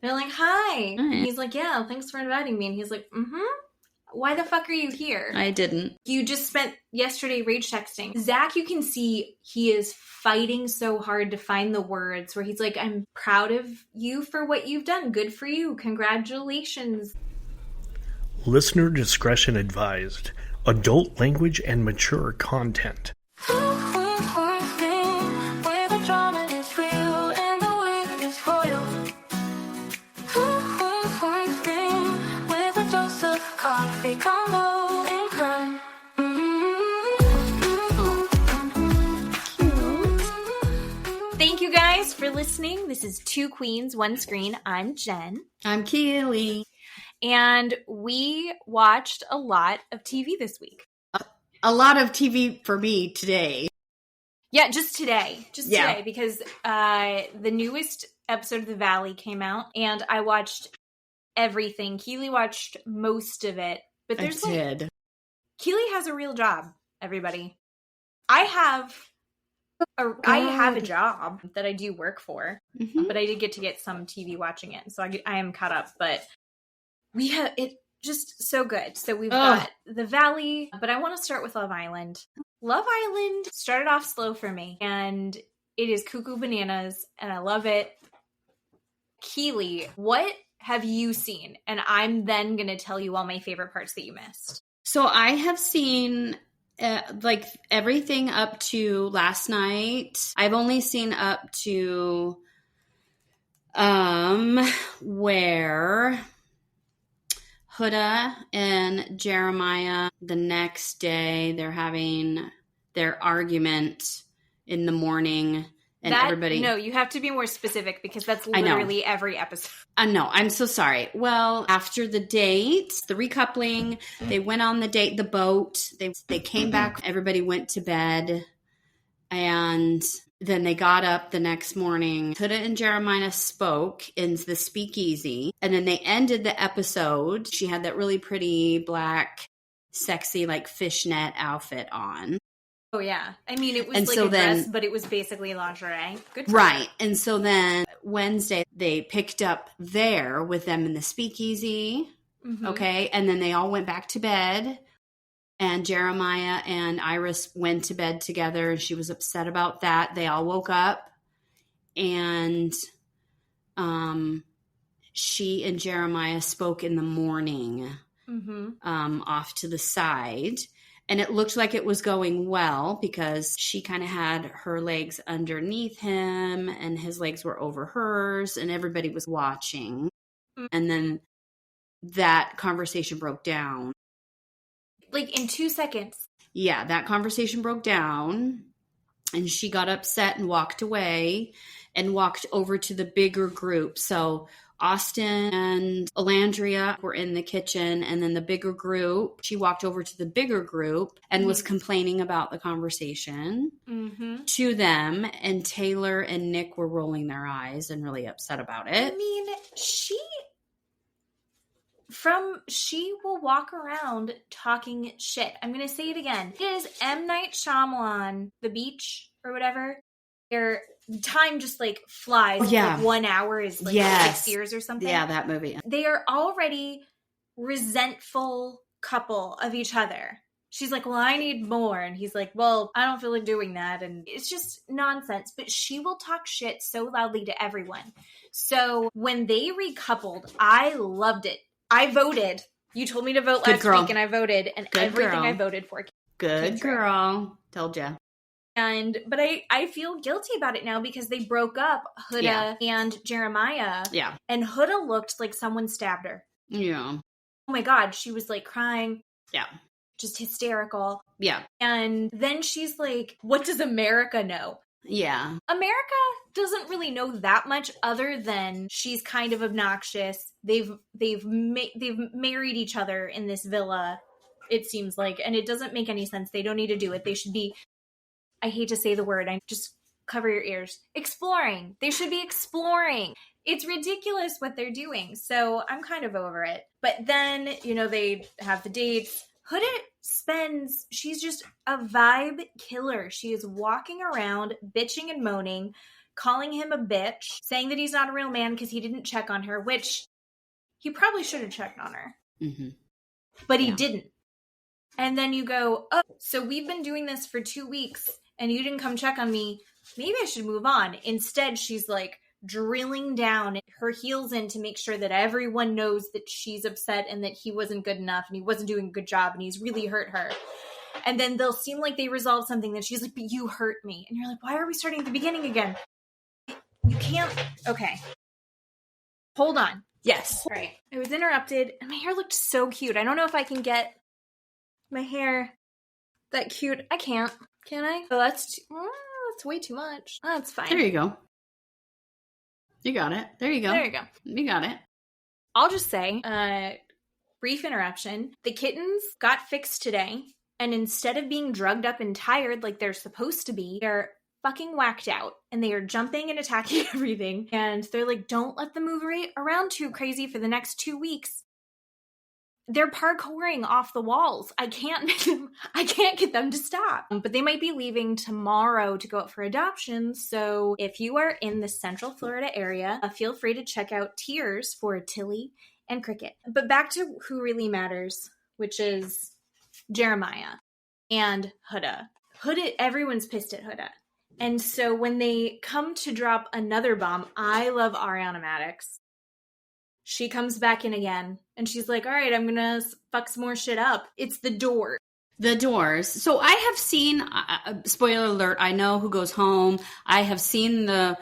They're like, hi. Right. And he's like, yeah, thanks for inviting me. And he's like, why the fuck are you here? I didn't. You just spent yesterday rage texting. Zack, you can see he is fighting so hard to find the words where he's like, I'm proud of you for what you've done. Good for you. Congratulations. Listener discretion advised. Adult language and mature content. Thank you guys for listening. This is Two Queens, One Screen. I'm Jen. I'm Keeley. And we watched a lot of TV this week. A lot of TV for me today. Yeah, just today. Today, because the newest episode of The Valley came out, and I watched everything. Keeley watched most of it. But there's Keeley has a real job, everybody. I have a job that I do work for, but I did get some TV watching it, so I am caught up. But we have it just so good. So we've got The Valley, but I want to start with Love Island. Love Island started off slow for me, and it is cuckoo bananas, and I love it. Keeley, what have you seen? And I'm then going to tell you all my favorite parts that you missed. So I have seen everything up to last night. I've only seen up to where Huda and Jeremiah, the next day, they're having their argument in the morning. And everybody... No, you have to be more specific because that's literally every episode. I know. I'm so sorry. Well, after the date, the recoupling, they went on the date, the boat. They came back. Everybody went to bed. And then they got up the next morning. Huda and Jeremiah spoke in the speakeasy. And then they ended the episode. She had that really pretty black, sexy, fishnet outfit on. Oh, yeah. I mean, it was a dress, but it was basically lingerie. Good for Right. her. And so then Wednesday, they picked up there with them in the speakeasy. Okay. And then they all went back to bed. And Jeremiah and Iris went to bed together. And she was upset about that. They all woke up. And she and Jeremiah spoke in the morning off to the side. And it looked like it was going well because she kind of had her legs underneath him and his legs were over hers and everybody was watching. And then that conversation broke down. In 2 seconds. Yeah, that conversation broke down and she got upset and walked away and walked over to the bigger group. So Austin and Alandria were in the kitchen, and then the bigger group, she walked over to the bigger group and was complaining about the conversation to them, and Taylor and Nick were rolling their eyes and really upset about it. I mean, she will walk around talking shit. I'm going to say it again. It is M. Night Shyamalan, The Beach, or whatever. Time just flies. Oh, yeah. 1 hour is 6 years or something. Yeah, that movie. They are already resentful couple of each other. She's like, well, I need more. And he's like, well, I don't feel like doing that. And it's just nonsense. But she will talk shit so loudly to everyone. So when they recoupled, I loved it. I voted. You told me to vote last week and I voted. And everything I voted for. Good girl. Told ya. But I feel guilty about it now because they broke up, Huda and Jeremiah. Yeah. And Huda looked like someone stabbed her. Yeah. Oh my God. She was crying. Yeah. Just hysterical. Yeah. And then she's like, what does America know? Yeah. America doesn't really know that much other than she's kind of obnoxious. They've married each other in this villa, it seems like, and it doesn't make any sense. They don't need to do it. They should be, I hate to say the word, I just cover your ears. Exploring. They should be exploring. It's ridiculous what they're doing. So I'm kind of over it. But then, they have the dates. Huda she's just a vibe killer. She is walking around, bitching and moaning, calling him a bitch, saying that he's not a real man because he didn't check on her, which he probably should have checked on her. Mm-hmm. But he didn't. And then you go, oh, so we've been doing this for 2 weeks and you didn't come check on me. Maybe I should move on. Instead, she's like drilling down her heels in to make sure that everyone knows that she's upset and that he wasn't good enough and he wasn't doing a good job and he's really hurt her. And then they'll seem like they resolve something. Then she's like, but you hurt me. And you're like, why are we starting at the beginning again? You can't. Okay. Hold on. Yes. All right. I was interrupted and my hair looked so cute. I don't know if I can get my hair that cute. I can't. Can I? Oh, that's way too much. Oh, that's fine. There you go. You got it. There you go. There you go. You got it. I'll just say, brief interruption. The kittens got fixed today. And instead of being drugged up and tired like they're supposed to be, they're fucking whacked out. And they are jumping and attacking everything. And they're like, don't let them move around too crazy for the next 2 weeks. They're parkouring off the walls. I can't get them to stop. But they might be leaving tomorrow to go out for adoption. So if you are in the Central Florida area, feel free to check out Tiers for Tilly and Cricket. But back to who really matters, which is Jeremiah and Huda. Everyone's pissed at Huda. And so when they come to drop another bomb, I love Ariana Madix. She comes back in again, and she's like, all right, I'm going to fuck some more shit up. It's the door. The doors. So I have seen, spoiler alert, I know who goes home. I have seen I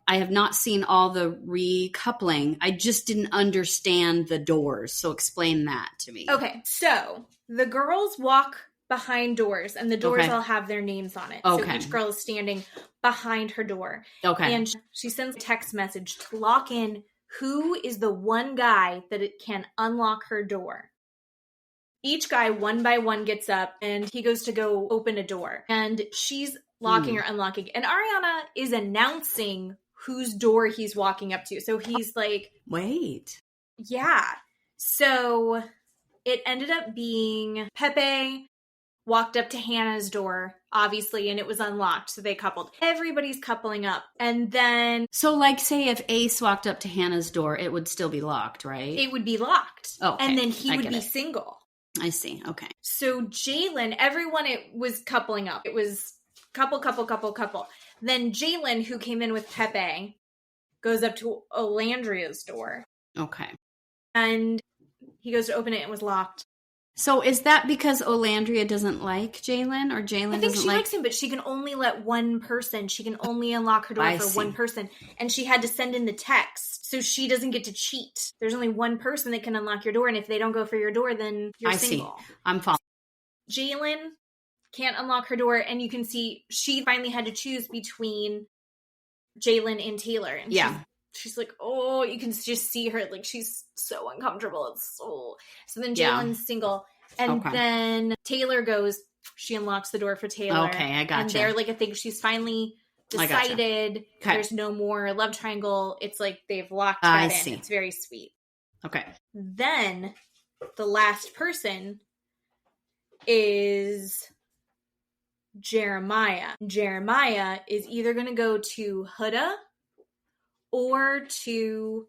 have not seen all the recoupling. I just didn't understand the doors. So explain that to me. Okay, so the girls walk behind doors, and the doors all have their names on it. Okay. So each girl is standing behind her door. Okay. And she sends a text message to lock in who is the one guy that it can unlock her door. Each guy, one by one, gets up, and he goes to go open a door. And she's locking or unlocking. And Ariana is announcing whose door he's walking up to. So he's like... Wait. Yeah. So it ended up being Pepe walked up to Hannah's door, obviously, and it was unlocked, so they coupled. Everybody's coupling up. And then... So, like, say if Ace walked up to Hannah's door, it would still be locked, right? It would be locked. Oh, okay. And then he would be single. I see. Okay. So Jalen, everyone it was coupling up. It was couple. Then Jalen, who came in with Pepe, goes up to Olandria's door. Okay. And he goes to open it and it was locked. So is that because Olandria doesn't like Jalen, or Jalen doesn't like... I think she likes him, but she can only let one person. She can only unlock her door for one person. And she had to send in the text, so she doesn't get to cheat. There's only one person that can unlock your door, and if they don't go for your door, then you're single. See. I'm following. Jalen can't unlock her door, and you can see she finally had to choose between Jalen and Taylor. And she's like, oh, you can just see her, like, she's so uncomfortable. It's so then Jalen's single. And then Taylor goes, she unlocks the door for Taylor. Okay, I gotcha. And they're like, I think she's finally decided there's no more love triangle. It's like they've locked that in. It's very sweet. Okay. Then the last person is Jeremiah. Jeremiah is either going to go to Huda or to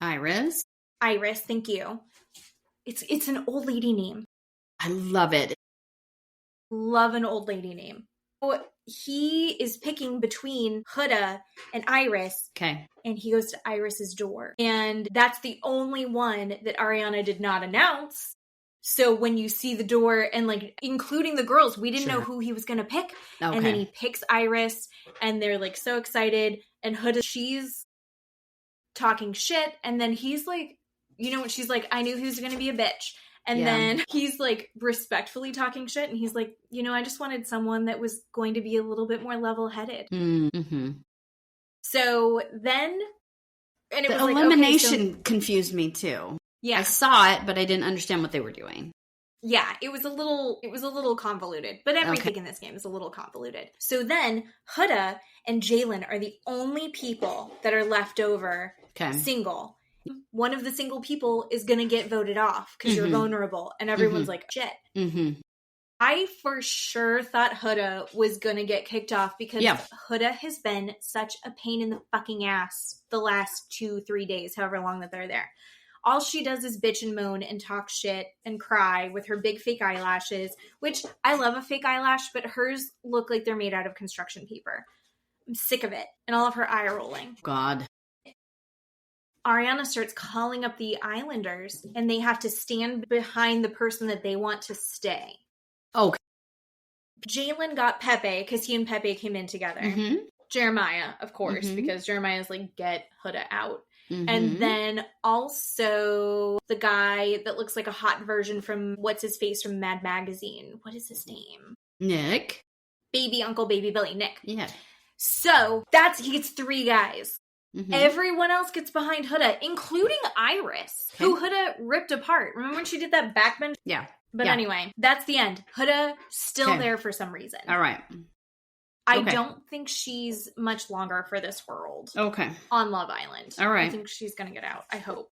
Iris. Thank you. It's an old lady name. I love it. Love an old lady name. So he is picking between Huda and Iris. Okay. And he goes to Iris's door. And that's the only one that Ariana did not announce. So when you see the door and, like, including the girls, we didn't know who he was going to pick. Okay. And then he picks Iris and they're, like, so excited. And Huda, she's talking shit. And then he's like, you know what? She's like, I knew he was going to be a bitch. And then he's, like, respectfully talking shit. And he's like, you know, I just wanted someone that was going to be a little bit more level-headed. Mm-hmm. So then... And it the was elimination confused me, too. Yeah. I saw it, but I didn't understand what they were doing. Yeah, it was a little convoluted. But everything in this game is a little convoluted. So then, Huda and Jalen are the only people that are left over single. One of the single people is going to get voted off because you're vulnerable. And everyone's like, shit. Mm-hmm. I for sure thought Huda was going to get kicked off because Huda has been such a pain in the fucking ass the last 2-3 days, however long that they're there. All she does is bitch and moan and talk shit and cry with her big fake eyelashes, which I love a fake eyelash, but hers look like they're made out of construction paper. I'm sick of it. And all of her eye rolling. God. Ariana starts calling up the Islanders, and they have to stand behind the person that they want to stay. Okay. Jalen got Pepe, because he and Pepe came in together. Mm-hmm. Jeremiah, of course, because Jeremiah's like, get Huda out. Mm-hmm. And then also the guy that looks like a hot version from what's-his-face from Mad Magazine. What is his name? Nick. Baby Uncle Baby Billy, Nick. Yeah. So, he gets 3 guys. Mm-hmm. Everyone else gets behind Huda, including Iris, who Huda ripped apart. Remember when she did that backbench? Yeah. But anyway, that's the end. Huda still there for some reason. All right. I don't think she's much longer for this world. Okay. On Love Island. All right. I think she's going to get out. I hope.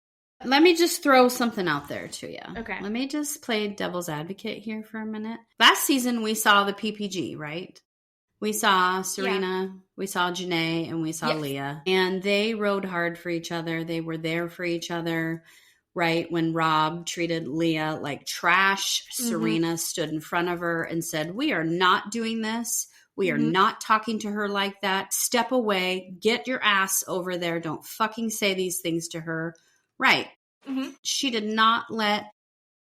Let me just throw something out there to you. Okay. Let me just play devil's advocate here for a minute. Last season, we saw the PPG, right? We saw Serena, we saw Janae, and we saw Leah. And they rode hard for each other. They were there for each other, right? When Rob treated Leah like trash, Serena stood in front of her and said, we are not doing this. We are not talking to her like that. Step away. Get your ass over there. Don't fucking say these things to her. Right. Mm-hmm. She did not let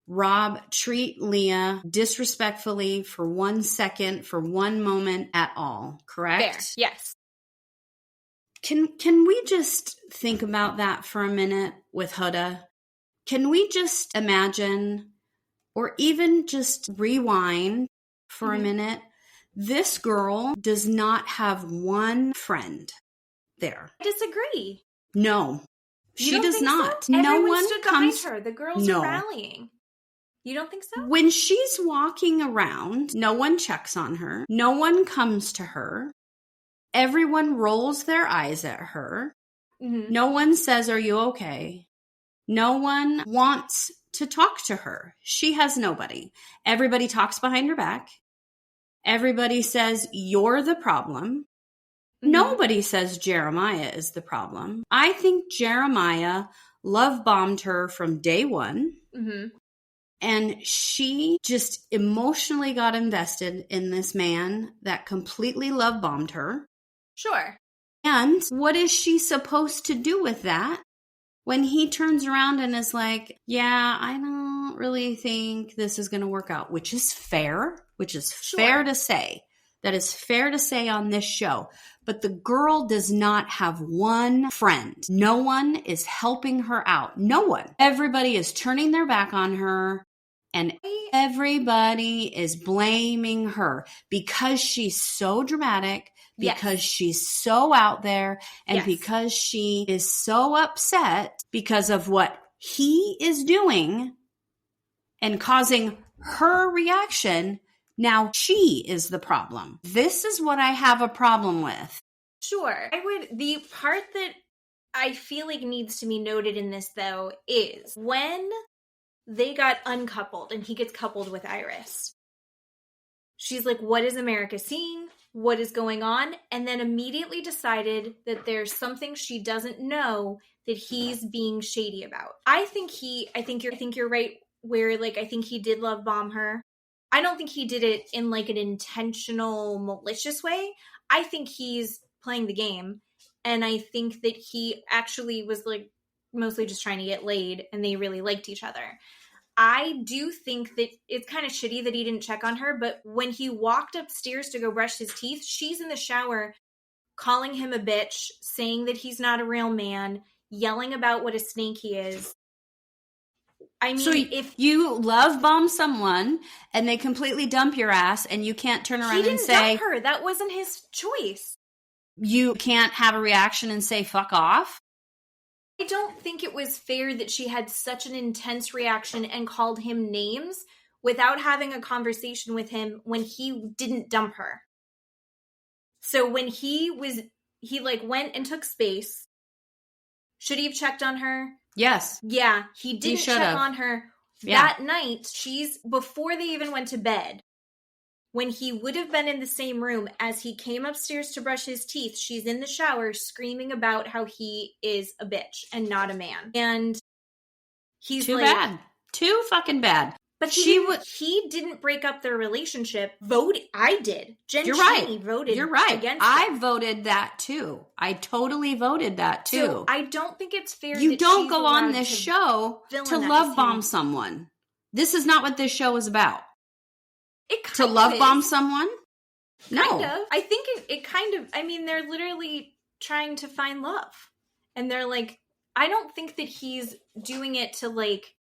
Rob treat Leah disrespectfully for 1 second, for 1 moment at all. Correct? Fair. Yes. Can we just think about that for a minute with Huda? Can we just imagine, or even just rewind for a minute? This girl does not have one friend there. I disagree. No, she does not. So? No Everyone one stood comes. behind her. The girls are rallying. You don't think so? When she's walking around, no one checks on her. No one comes to her. Everyone rolls their eyes at her. Mm-hmm. No one says, are you okay? No one wants to talk to her. She has nobody. Everybody talks behind her back. Everybody says, you're the problem. Mm-hmm. Nobody says Jeremiah is the problem. I think Jeremiah love-bombed her from day one. Mm-hmm. And she just emotionally got invested in this man that completely love-bombed her. Sure. And what is she supposed to do with that when he turns around and is like, yeah, I don't really think this is going to work out, which is fair, fair to say. That is fair to say on this show. But the girl does not have one friend. No one is helping her out. No one. Everybody is turning their back on her. And everybody is blaming her because she's so dramatic, because she's so out there, and because she is so upset because of what he is doing and causing her reaction. Now she is the problem. This is what I have a problem with. Sure. The part that I feel like needs to be noted in this, though, is when they got uncoupled and he gets coupled with Iris. She's like, what is America seeing? What is going on? And then immediately decided that there's something she doesn't know that he's being shady about. I think you're right where, like, I think he did love bomb her. I don't think he did it in like an intentional, malicious way. I think he's playing the game. And I think that he actually was like mostly just trying to get laid and they really liked each other. I do think that it's kind of shitty that he didn't check on her, but when he walked upstairs to go brush his teeth, she's in the shower calling him a bitch, saying that he's not a real man, yelling about what a snake he is. I mean, so if you love bomb someone and they completely dump your ass and you can't turn around and say, dump her. That wasn't his choice. You can't have a reaction and say, fuck off. I don't think it was fair that she had such an intense reaction and called him names without having a conversation with him when he didn't dump her. So when he like went and took space, should he have checked on her? Yes. Yeah, he didn't check on her. Yeah. That night, before they even went to bed, when he would have been in the same room as he came upstairs to brush his teeth, she's in the shower screaming about how he is a bitch and not a man. And he's too bad. Too fucking bad. But he didn't break up their relationship. I did. You're right. Voted You're right. against I voted that too. I totally voted that too. So I don't think it's fair. You don't go on this show to love bomb someone. This is not what this show is about. To love bomb someone? No. Kind of. I think it kind of, I mean, they're literally trying to find love. And they're like, I don't think that he's doing it to like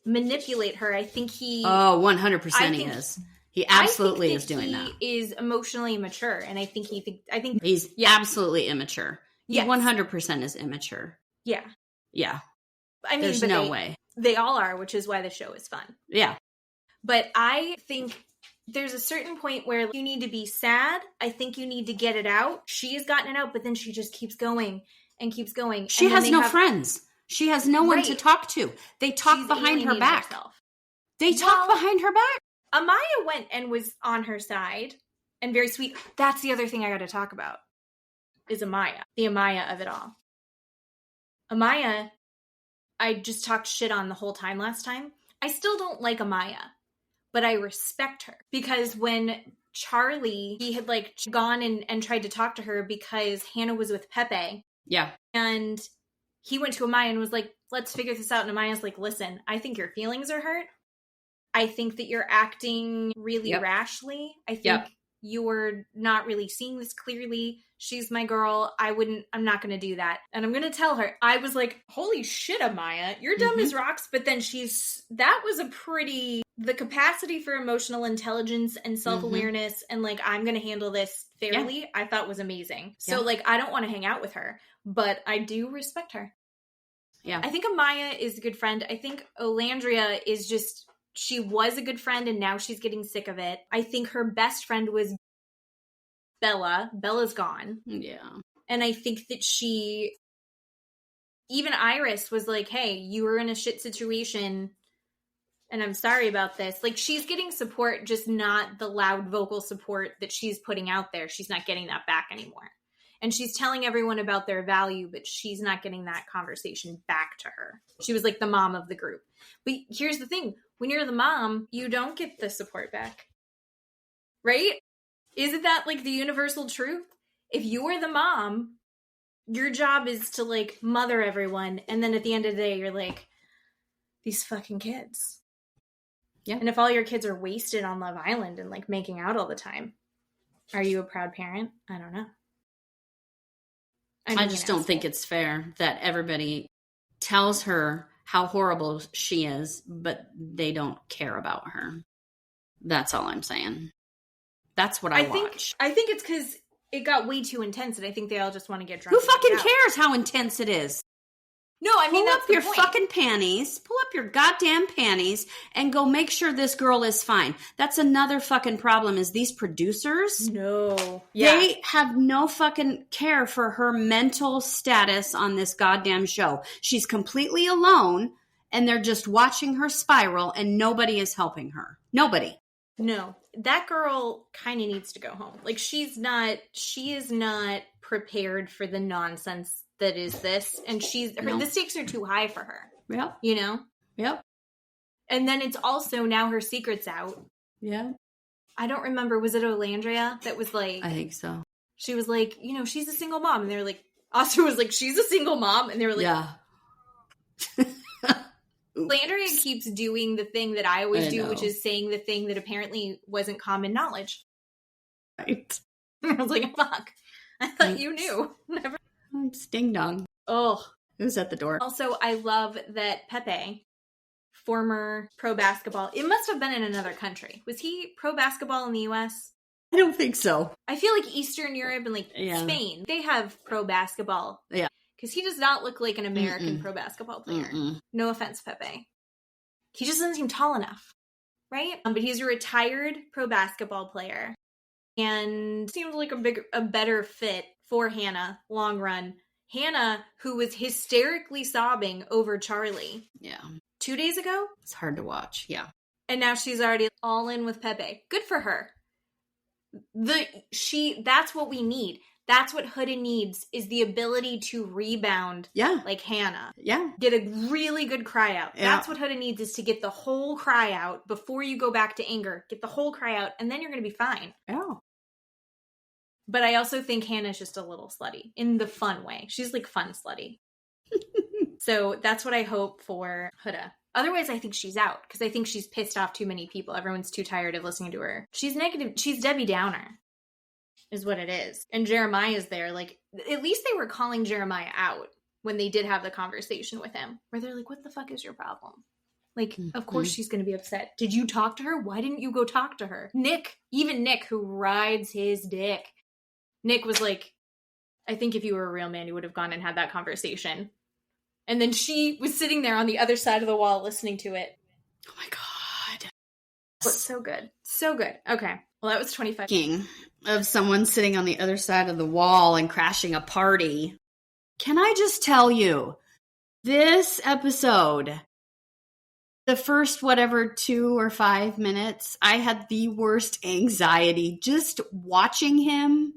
manipulate her. I think he... Oh, 100% he is. He absolutely is doing that. He is emotionally immature. And I think he's absolutely immature. He 100% is immature. Yeah. Yeah. I mean, there's no way. They all are, which is why the show is fun. Yeah. But I think there's a certain point where you need to be sad. I think you need to get it out. She has gotten it out, but then she just keeps going and keeps going. She has no friends. She has no one to talk to. They talk behind her back. They talk behind her back. Amaya went and was on her side and very sweet. That's the other thing I got to talk about is Amaya. The Amaya of it all. Amaya, I just talked shit on the whole time last time. I still don't like Amaya, but I respect her because when Charlie, he had like gone and tried to talk to her because Hannah was with Pepe. Yeah. And he went to Amaya and was like, let's figure this out. And Amaya's like, listen, I think your feelings are hurt. I think that you're acting really rashly. I think you're not really seeing this clearly. She's my girl. I'm not going to do that. And I'm going to tell her. I was like, holy shit, Amaya, you're dumb as rocks. But then that was the capacity for emotional intelligence and self-awareness and like, I'm going to handle this fairly, I thought was amazing. So like, I don't want to hang out with her, but I do respect her. Yeah. I think Amaya is a good friend. I think Olandria is just, she was a good friend and now she's getting sick of it. I think her best friend was Bella. Bella's gone. Yeah. And I think that even Iris was like, hey, you were in a shit situation and I'm sorry about this. Like, she's getting support, just not the loud vocal support that she's putting out there. She's not getting that back anymore. And she's telling everyone about their value, but she's not getting that conversation back to her. She was like the mom of the group. But here's the thing. When you're the mom, you don't get the support back. Right? Isn't that like the universal truth? If you're the mom, your job is to like mother everyone. And then at the end of the day, you're like, these fucking kids. Yeah. And if all your kids are wasted on Love Island and like making out all the time, are you a proud parent? I don't know. I just don't think it's fair that everybody tells her how horrible she is, but they don't care about her. That's all I'm saying. That's what I watch. I think it's because it got way too intense, and I think they all just want to get drunk. Who fucking cares how intense it is? No, I mean, pull up your fucking panties, pull up your goddamn panties, and go make sure this girl is fine. That's another fucking problem is these producers. No. Yeah. They have no fucking care for her mental status on this goddamn show. She's completely alone, and they're just watching her spiral, and nobody is helping her. Nobody. No. That girl kind of needs to go home. Like, she is not prepared for the nonsense that is this, and the stakes are too high for her. Yep. You know? Yep. And then it's also now her secret's out. Yeah. I don't remember, was it Olandria that was like, I think so. She was like, she's a single mom, and they were like, Austin was like, she's a single mom, and they were like, yeah. Olandria keeps doing the thing that I always do, which is saying the thing that apparently wasn't common knowledge. Right. I was like, fuck. I thought you knew. Never. It's ding dong. Oh. Who's at the door? Also, I love that Pepe, former pro basketball, it must have been in another country. Was he pro basketball in the U.S.? I don't think so. I feel like Eastern Europe and like Spain, they have pro basketball. Yeah. Because he does not look like an American pro basketball player. No offense, Pepe. He just doesn't seem tall enough. Right? But he's a retired pro basketball player. And seemed like a better fit for Hannah, long run. Hannah, who was hysterically sobbing over Charlie. Yeah. 2 days ago? It's hard to watch, yeah. And now she's already all in with Pepe. Good for her. That's what we need. That's what Huda needs, is the ability to rebound like Hannah. Yeah. Get a really good cry out. Yeah. That's what Huda needs, is to get the whole cry out before you go back to anger. Get the whole cry out, and then you're going to be fine. Yeah. But I also think Hannah's just a little slutty in the fun way. She's like fun slutty. So that's what I hope for Huda. Otherwise, I think she's out, because I think she's pissed off too many people. Everyone's too tired of listening to her. She's negative. She's Debbie Downer, is what it is. And Jeremiah's there. Like, at least they were calling Jeremiah out when they did have the conversation with him, where they're like, what the fuck is your problem? Like, of course she's going to be upset. Did you talk to her? Why didn't you go talk to her? Nick, who rides his dick, Nick was like, I think if you were a real man, you would have gone and had that conversation. And then she was sitting there on the other side of the wall listening to it. Oh my God. But so good. So good. Okay. Well, that was 25. Speaking of someone sitting on the other side of the wall and crashing a party, can I just tell you, this episode, the first 2 or 5 minutes, I had the worst anxiety just watching him,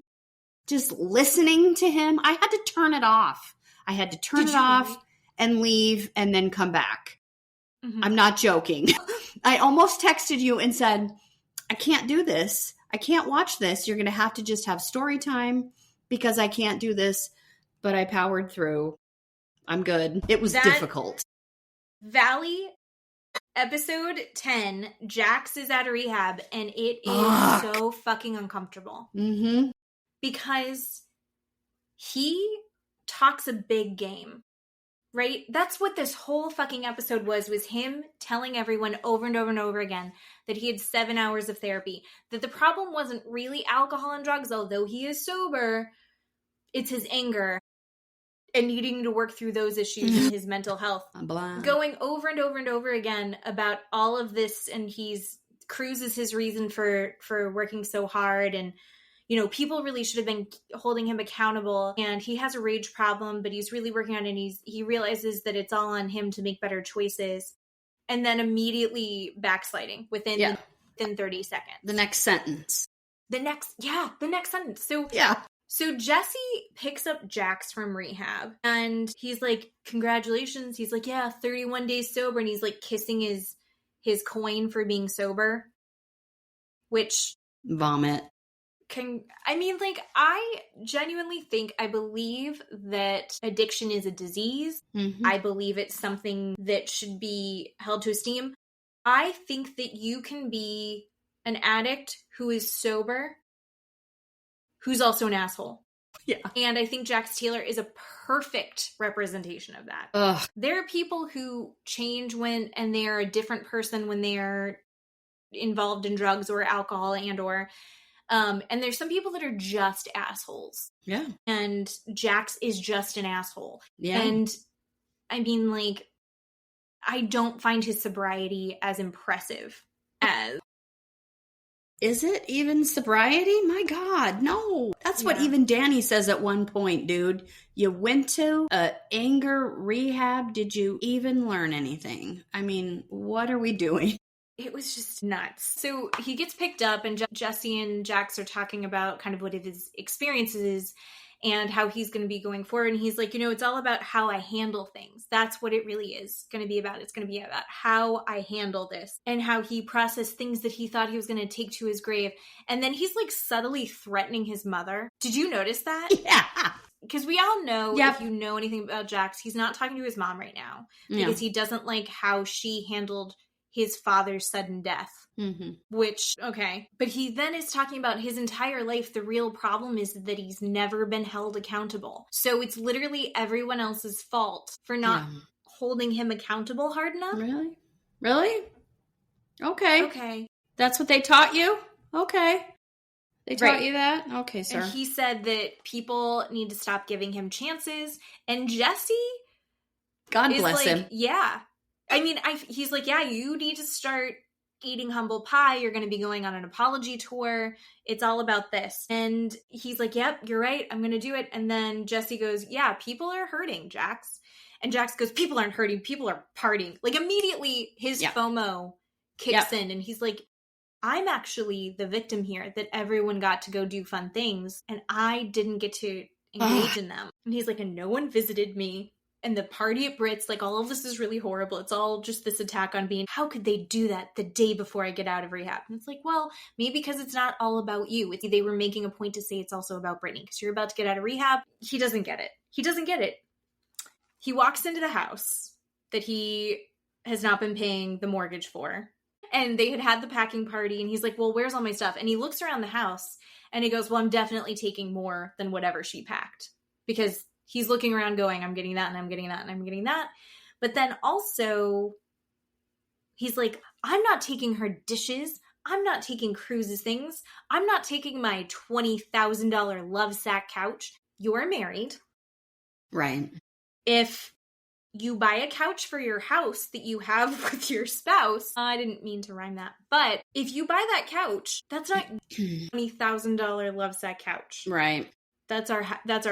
just listening to him. I had to turn it off. I had to turn it off and leave and then come back. Mm-hmm. I'm not joking. I almost texted you and said, I can't do this. I can't watch this. You're going to have to just have story time because I can't do this. But I powered through. I'm good. It was difficult. Valley episode 10, Jax is at a rehab, and it is so fucking uncomfortable. Mm-hmm. Because he talks a big game, right? That's what this whole fucking episode was him telling everyone over and over and over again that he had 7 hours of therapy, that the problem wasn't really alcohol and drugs, although he is sober. It's his anger and needing to work through those issues in his mental health. I'm blind. Going over and over and over again about all of this, and Cruz is his reason for working so hard, and you know, people really should have been holding him accountable, and he has a rage problem, but he's really working on it, and he realizes that it's all on him to make better choices, and then immediately backsliding within 30 seconds. The next sentence. The next sentence. So Jesse picks up Jax from rehab, and he's like, congratulations. He's like, 31 days sober, and he's like kissing his coin for being sober, which... Vomit. I genuinely I believe that addiction is a disease. Mm-hmm. I believe it's something that should be held to esteem. I think that you can be an addict who is sober, who's also an asshole. Yeah. And I think Jax Taylor is a perfect representation of that. Ugh. There are people who change and they are a different person when they are involved in drugs or alcohol and there's some people that are just assholes. Yeah. And Jax is just an asshole. Yeah. And I don't find his sobriety as impressive as... Is it even sobriety? My God, no. That's what even Danny says at one point, dude. You went to anger rehab. Did you even learn anything? I mean, what are we doing? It was just nuts. So he gets picked up, and Jesse and Jax are talking about kind of what his experiences is and how he's going to be going forward. And he's like, it's all about how I handle things. That's what it really is going to be about. It's going to be about how I handle this and how he processed things that he thought he was going to take to his grave. And then he's like subtly threatening his mother. Did you notice that? Yeah. Because we all know, if you know anything about Jax, he's not talking to his mom right now because he doesn't like how she handled his father's sudden death, which, okay. But he then is talking about his entire life. The real problem is that he's never been held accountable. So it's literally everyone else's fault for not holding him accountable hard enough. Really? Okay. That's what they taught you? Okay. They taught you that? Okay, sir. And he said that people need to stop giving him chances. And Jesse... God bless him. Yeah. I mean, he's like, you need to start eating humble pie. You're going to be going on an apology tour. It's all about this. And he's like, yep, you're right. I'm going to do it. And then Jesse goes, people are hurting, Jax. And Jax goes, people aren't hurting. People are partying. Like immediately his FOMO kicks in. And he's like, I'm actually the victim here, that everyone got to go do fun things and I didn't get to engage in them. And he's like, and no one visited me. And the party at Britts, like, all of this is really horrible. It's all just this attack on me. How could they do that the day before I get out of rehab? And it's like, well, maybe because it's not all about you. They were making a point to say it's also about Brittany because you're about to get out of rehab. He doesn't get it. He walks into the house that he has not been paying the mortgage for. And they had the packing party. And he's like, well, where's all my stuff? And he looks around the house and he goes, well, I'm definitely taking more than whatever she packed. Because he's looking around going, I'm getting that and I'm getting that and I'm getting that. But then also, he's like, I'm not taking her dishes. I'm not taking Cruz's things. I'm not taking my $20,000 love sack couch. You're married. Right. If you buy a couch for your house that you have with your spouse, I didn't mean to rhyme that, but if you buy that couch, that's not $20,000 love sack couch. Right. That's our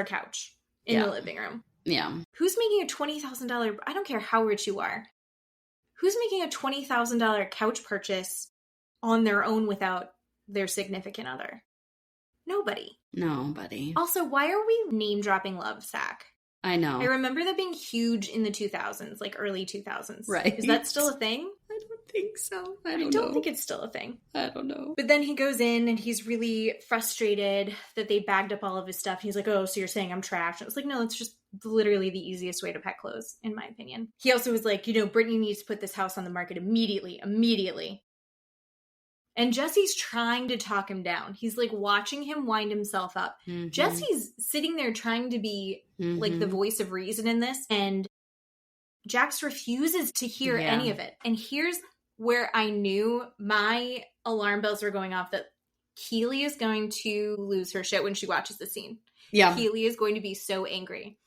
couch in the living room. Yeah. Who's making a $20,000, I don't care how rich you are, who's making a $20,000 couch purchase on their own without their significant other? Nobody. Also, why are we name dropping love sack? I know. I remember that being huge in the 2000s, like early 2000s. Right. Is that still a thing? I don't think so. I don't know. think it's still a thing. I don't know. But then he goes in and he's really frustrated that they bagged up all of his stuff. And he's like, oh, so you're saying I'm trash? And it's like, no, it's just literally the easiest way to pack clothes, in my opinion. He also was like, Brittany needs to put this house on the market immediately. And Jesse's trying to talk him down. He's like watching him wind himself up. Mm-hmm. Jesse's sitting there trying to be like the voice of reason in this. And Jax refuses to hear any of it. And here's where I knew my alarm bells were going off that Keeley is going to lose her shit when she watches the scene. Yeah. Keeley is going to be so angry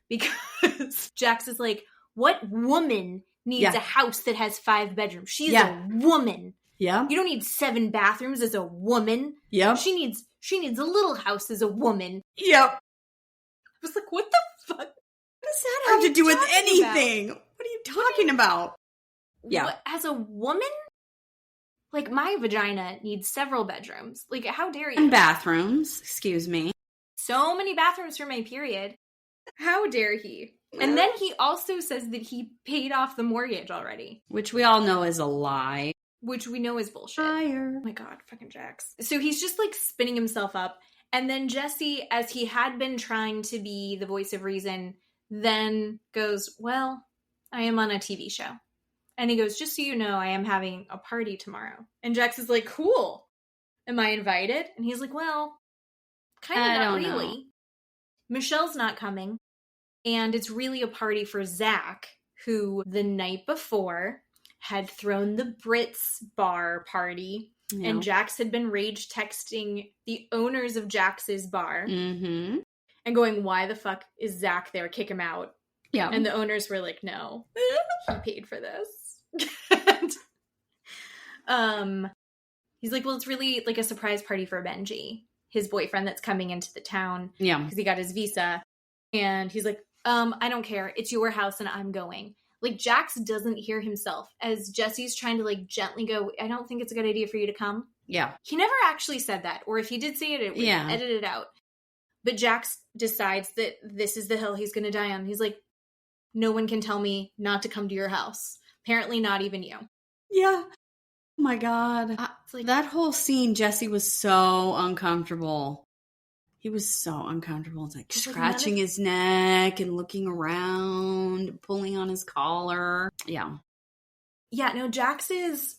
because Jax is like, what woman needs a house that has 5 bedrooms? She's a woman. Yeah. You don't need 7 bathrooms as a woman. Yeah. She needs a little house as a woman. Yep. I was like, what the fuck? What does that have to do with anything? What are you talking about? Yeah. What, as a woman? Like, my vagina needs several bedrooms. Like, how dare you? And bathrooms. Excuse me. So many bathrooms for my period. How dare he? And then he also says that he paid off the mortgage already. Which we all know is a lie. Which we know is bullshit. Fire. Oh my God, fucking Jax. So he's just like spinning himself up. And then Jesse, as he had been trying to be the voice of reason, then goes, well, I am on a TV show. And he goes, just so you know, I am having a party tomorrow. And Jax is like, cool. Am I invited? And he's like, well, kind of not really. Know. Michelle's not coming. And it's really a party for Zack, who the night before had thrown the Britts bar party, and Jax had been rage texting the owners of Jax's bar and going, why the fuck is Zack there? Kick him out. Yeah. And the owners were like, no, he paid for this. And, he's like, well, it's really like a surprise party for Benji, his boyfriend that's coming into the town. Yeah. Because he got his visa. And he's like, I don't care. It's your house and I'm going. Like, Jax doesn't hear himself as Jesse's trying to, like, gently go, I don't think it's a good idea for you to come. Yeah. He never actually said that. Or if he did say it, it would edit it out. But Jax decides that this is the hill he's going to die on. He's like, no one can tell me not to come to your house. Apparently not even you. Yeah. Oh, my God. Like, that whole scene, Jesse was so uncomfortable. He was so uncomfortable. It's like scratching his neck and looking around, pulling on his collar. Yeah. Yeah, no, Jax is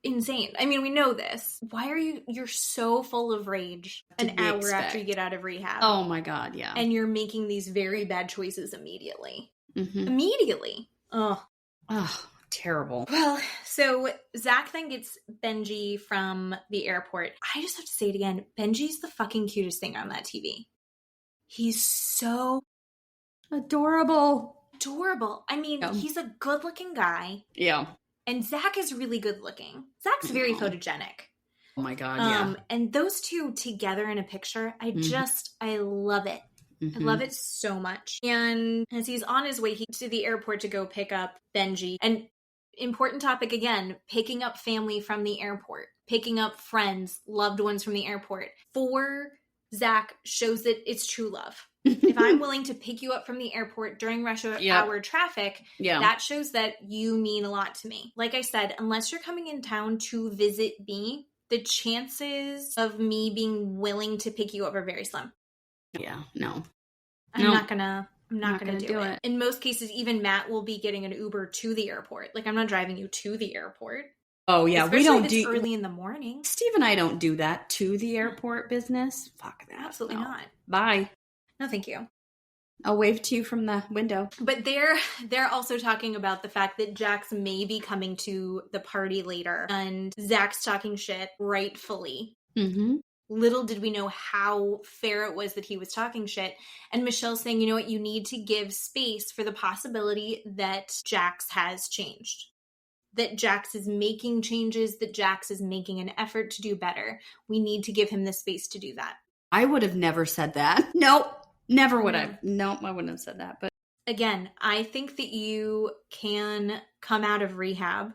insane. I mean, we know this. Why are you're so full of rage an hour after you get out of rehab? Oh my God, yeah. And you're making these very bad choices immediately. Immediately. Oh. Terrible. Well, so Zack then gets Benji from the airport. I just have to say it again. Benji's the fucking cutest thing on that TV. He's so adorable. I mean, he's a good-looking guy. Yeah. And Zack is really good-looking. Zack's very photogenic. Oh my God, yeah. And those two together in a picture, I love it. I love it so much. And as he's on his way to the airport to go pick up Benji, and important topic again, picking up family from the airport, picking up friends, loved ones from the airport. For Zack, shows that it's true love. If I'm willing to pick you up from the airport during rush hour traffic, that shows that you mean a lot to me. Like I said, unless you're coming in town to visit me, the chances of me being willing to pick you up are very slim. Yeah, no. I'm not gonna do it. In most cases, even Matt will be getting an Uber to the airport. Like, I'm not driving you to the airport. Oh, yeah. Especially we don't if it's early in the morning. Steve and I don't do that to the airport business. Fuck that. Absolutely not. Bye. No, thank you. I'll wave to you from the window. But they're also talking about the fact that Jax may be coming to the party later. And Zack's talking shit, rightfully. Mm-hmm. Little did we know how fair it was that he was talking shit. And Michelle's saying, you know what, you need to give space for the possibility that Jax has changed. That Jax is making changes, that Jax is making an effort to do better. We need to give him the space to do that. I would have never said that. Nope. Never would have. Nope, I wouldn't have said that. But again, I think that you can come out of rehab.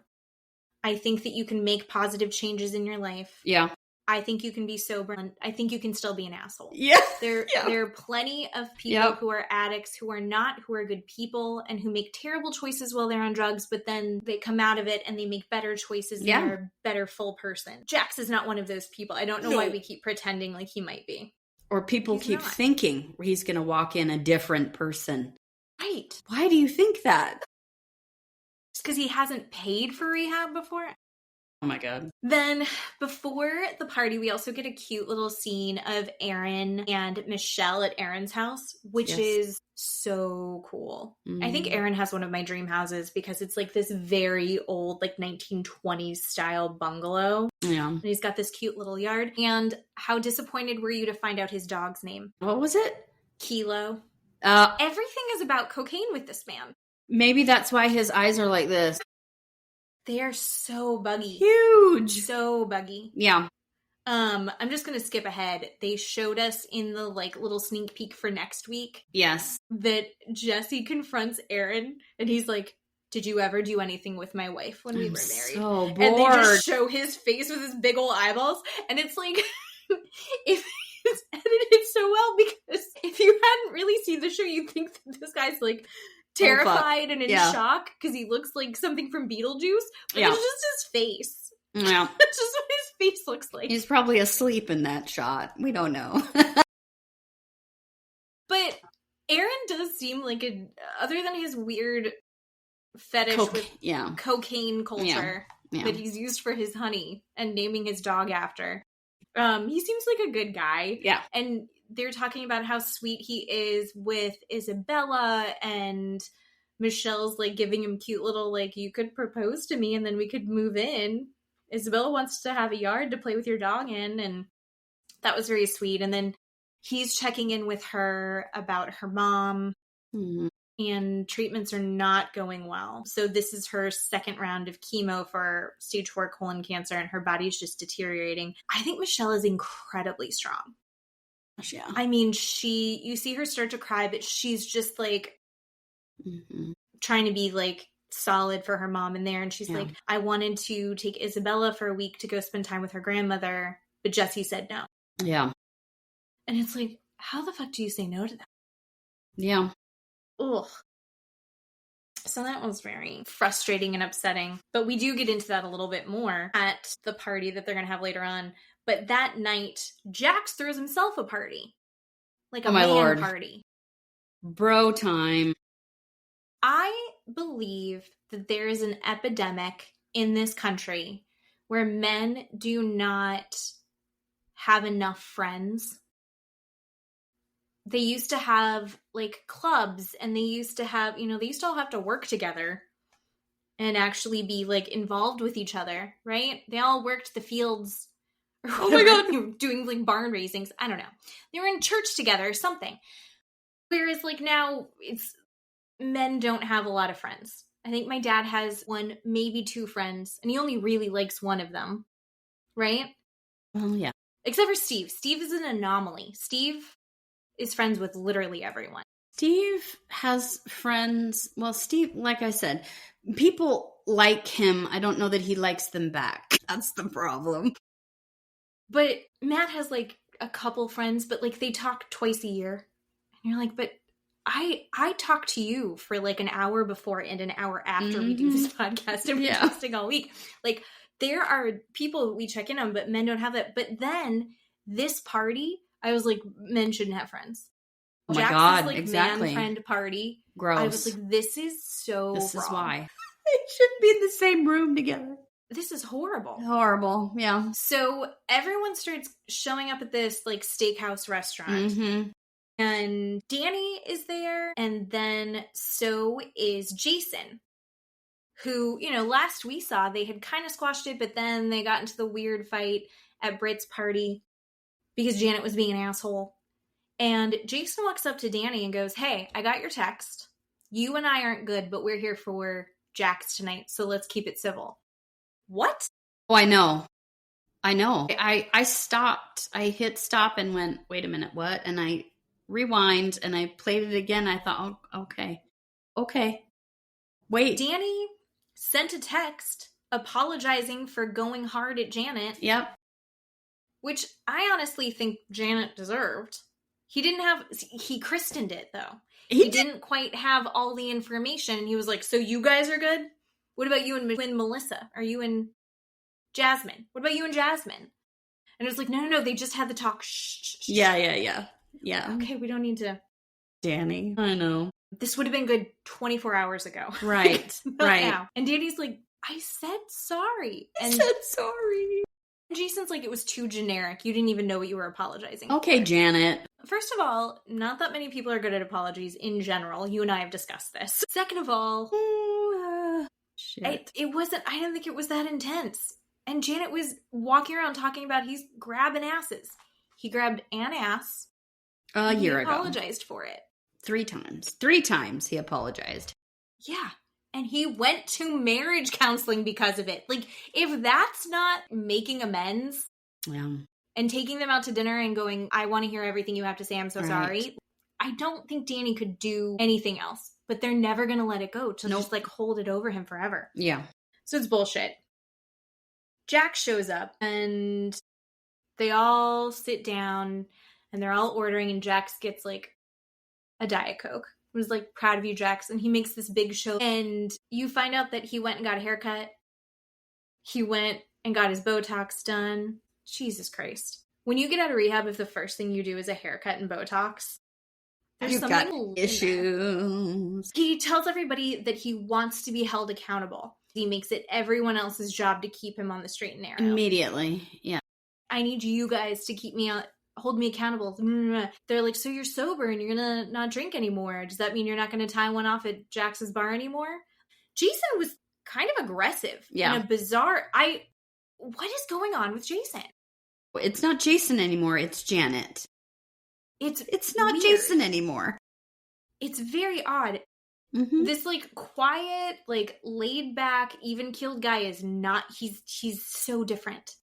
I think that you can make positive changes in your life. Yeah. I think you can be sober, and I think you can still be an asshole. Yeah. There are plenty of people who are addicts, who are not, who are good people, and who make terrible choices while they're on drugs, but then they come out of it and they make better choices and they're a better full person. Jax is not one of those people. I don't know why we keep pretending like he might be. Or people keep thinking he's going to walk in a different person. Right. Why do you think that? Just because he hasn't paid for rehab before? Oh my God. Then before the party, we also get a cute little scene of Aaron and Michelle at Aaron's house, which is so cool. I think Aaron has one of my dream houses because it's like this very old, like 1920s style bungalow. Yeah. And he's got this cute little yard. And how disappointed were you to find out his dog's name? What was it? Kilo. Everything is about cocaine with this man. Maybe that's why his eyes are like this. They are so buggy. Huge. So buggy. Yeah. I'm just going to skip ahead. They showed us in the like little sneak peek for next week. Yes. That Jesse confronts Aaron and he's like, did you ever do anything with my wife when we were married? So bored. And they just show his face with his big old eyeballs. And it's like, if it's edited so well, because if you hadn't really seen the show, you'd think that this guy's like terrified and in shock because he looks like something from Beetlejuice. But it's just his face. Yeah. That's just what his face looks like. He's probably asleep in that shot. We don't know. But Aaron does seem like other than his weird fetish with cocaine culture that he's used for his honey and naming his dog after, he seems like a good guy. Yeah. And they're talking about how sweet he is with Isabella, and Michelle's like giving him cute little, like, you could propose to me and then we could move in. Isabella wants to have a yard to play with your dog in, and that was very sweet. And then he's checking in with her about her mom, and treatments are not going well. So this is her second round of chemo for stage 4 colon cancer, and her body's just deteriorating. I think Michelle is incredibly strong. Yeah. I mean, you see her start to cry, but she's just like trying to be like solid for her mom in there. And she's like, I wanted to take Isabella for a week to go spend time with her grandmother, but Jesse said no. Yeah. And it's like, how the fuck do you say no to that? Yeah. Ugh. So that was very frustrating and upsetting. But we do get into that a little bit more at the party that they're going to have later on. But that night, Jax throws himself a party. Like a man party. Bro time. I believe that there is an epidemic in this country where men do not have enough friends. They used to have like clubs, and they used to have, they used to all have to work together and actually be like involved with each other, right? They all worked the fields. Oh my God, doing like barn raisings. I don't know. They were in church together or something. Whereas like now men don't have a lot of friends. I think my dad has one, maybe 2 friends, and he only really likes one of them. Right? Well, yeah. Except for Steve. Steve is an anomaly. Steve is friends with literally everyone. Steve has friends. Well, Steve, like I said, people like him. I don't know that he likes them back. That's the problem. But Matt has, like, a couple friends, but, like, they talk twice a year. And you're like, but I talk to you for, like, an hour before and an hour after we do this podcast, and we're posting all week. Like, there are people we check in on, but men don't have that. But then, this party, I was like, men shouldn't have friends. Oh my God, like, exactly. Man friend party. Gross. I was like, this is so This wrong. is why. They shouldn't be in the same room together. This is horrible. Horrible, yeah. So everyone starts showing up at this, like, steakhouse restaurant. Mm-hmm. And Danny is there, and then so is Jason, who, you know, last we saw, they had kind of squashed it, but then they got into the weird fight at Britts' party because Janet was being an asshole. And Jason walks up to Danny and goes, hey, I got your text. You and I aren't good, but we're here for Jax tonight, so let's keep it civil. What? Oh, I know. I stopped. I hit stop and went, wait a minute, what? And I rewind and I played it again. I thought, oh, okay. Wait. Danny sent a text apologizing for going hard at Janet. Yep. Which I honestly think Janet deserved. He christened it, though. He didn't quite have all the information. He was like, so you guys are good? What about you and Melissa? Are you and Jasmine? What about you and Jasmine? And it was like, no, they just had the talk. Shh. Yeah. Okay, we don't need to. Danny. I know. This would have been good 24 hours ago. Right, right. Now. And Danny's like, I said sorry. And Jason's like, it was too generic. You didn't even know what you were apologizing Okay, for. Janet. First of all, not that many people are good at apologies in general. You and I have discussed this. Second of all, I didn't think it was that intense. And Janet was walking around talking about he's grabbing asses. He grabbed an ass. A year ago. He apologized for it. 3 times. 3 times he apologized. Yeah. And he went to marriage counseling because of it. Like, if that's not making amends and taking them out to dinner and going, I want to hear everything you have to say, I'm so sorry. I don't think Danny could do anything else. But they're never going to let it go to just, like, hold it over him forever. Yeah. So it's bullshit. Jack shows up and they all sit down and they're all ordering, and Jax gets, like, a Diet Coke. I was like, proud of you, Jax. And he makes this big show. And you find out that he went and got a haircut. He went and got his Botox done. Jesus Christ. When you get out of rehab, if the first thing you do is a haircut and Botox, there's something issues. He tells everybody that he wants to be held accountable. He makes it everyone else's job to keep him on the straight and narrow. Immediately, yeah. I need you guys to keep me out. Hold me accountable. They're like, so you're sober and you're gonna not drink anymore. Does that mean you're not gonna tie one off at Jax's bar anymore? Jason was kind of aggressive. Yeah. In a bizarre... What is going on with Jason? It's not Jason anymore. It's Janet. It's not weird. Jason anymore. It's very odd. Mm-hmm. This, like, quiet, like, laid back, even-keeled guy is not... He's so different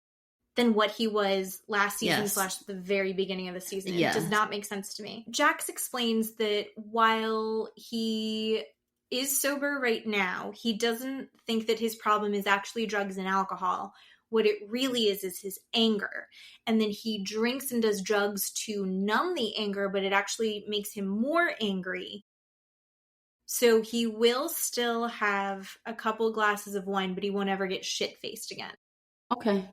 than what he was last season / the very beginning of the season. It does not make sense to me. Jax explains that while he is sober right now, he doesn't think that his problem is actually drugs and alcohol. What it really is his anger. And then he drinks and does drugs to numb the anger, but it actually makes him more angry. So he will still have a couple glasses of wine, but he won't ever get shit-faced again. Okay.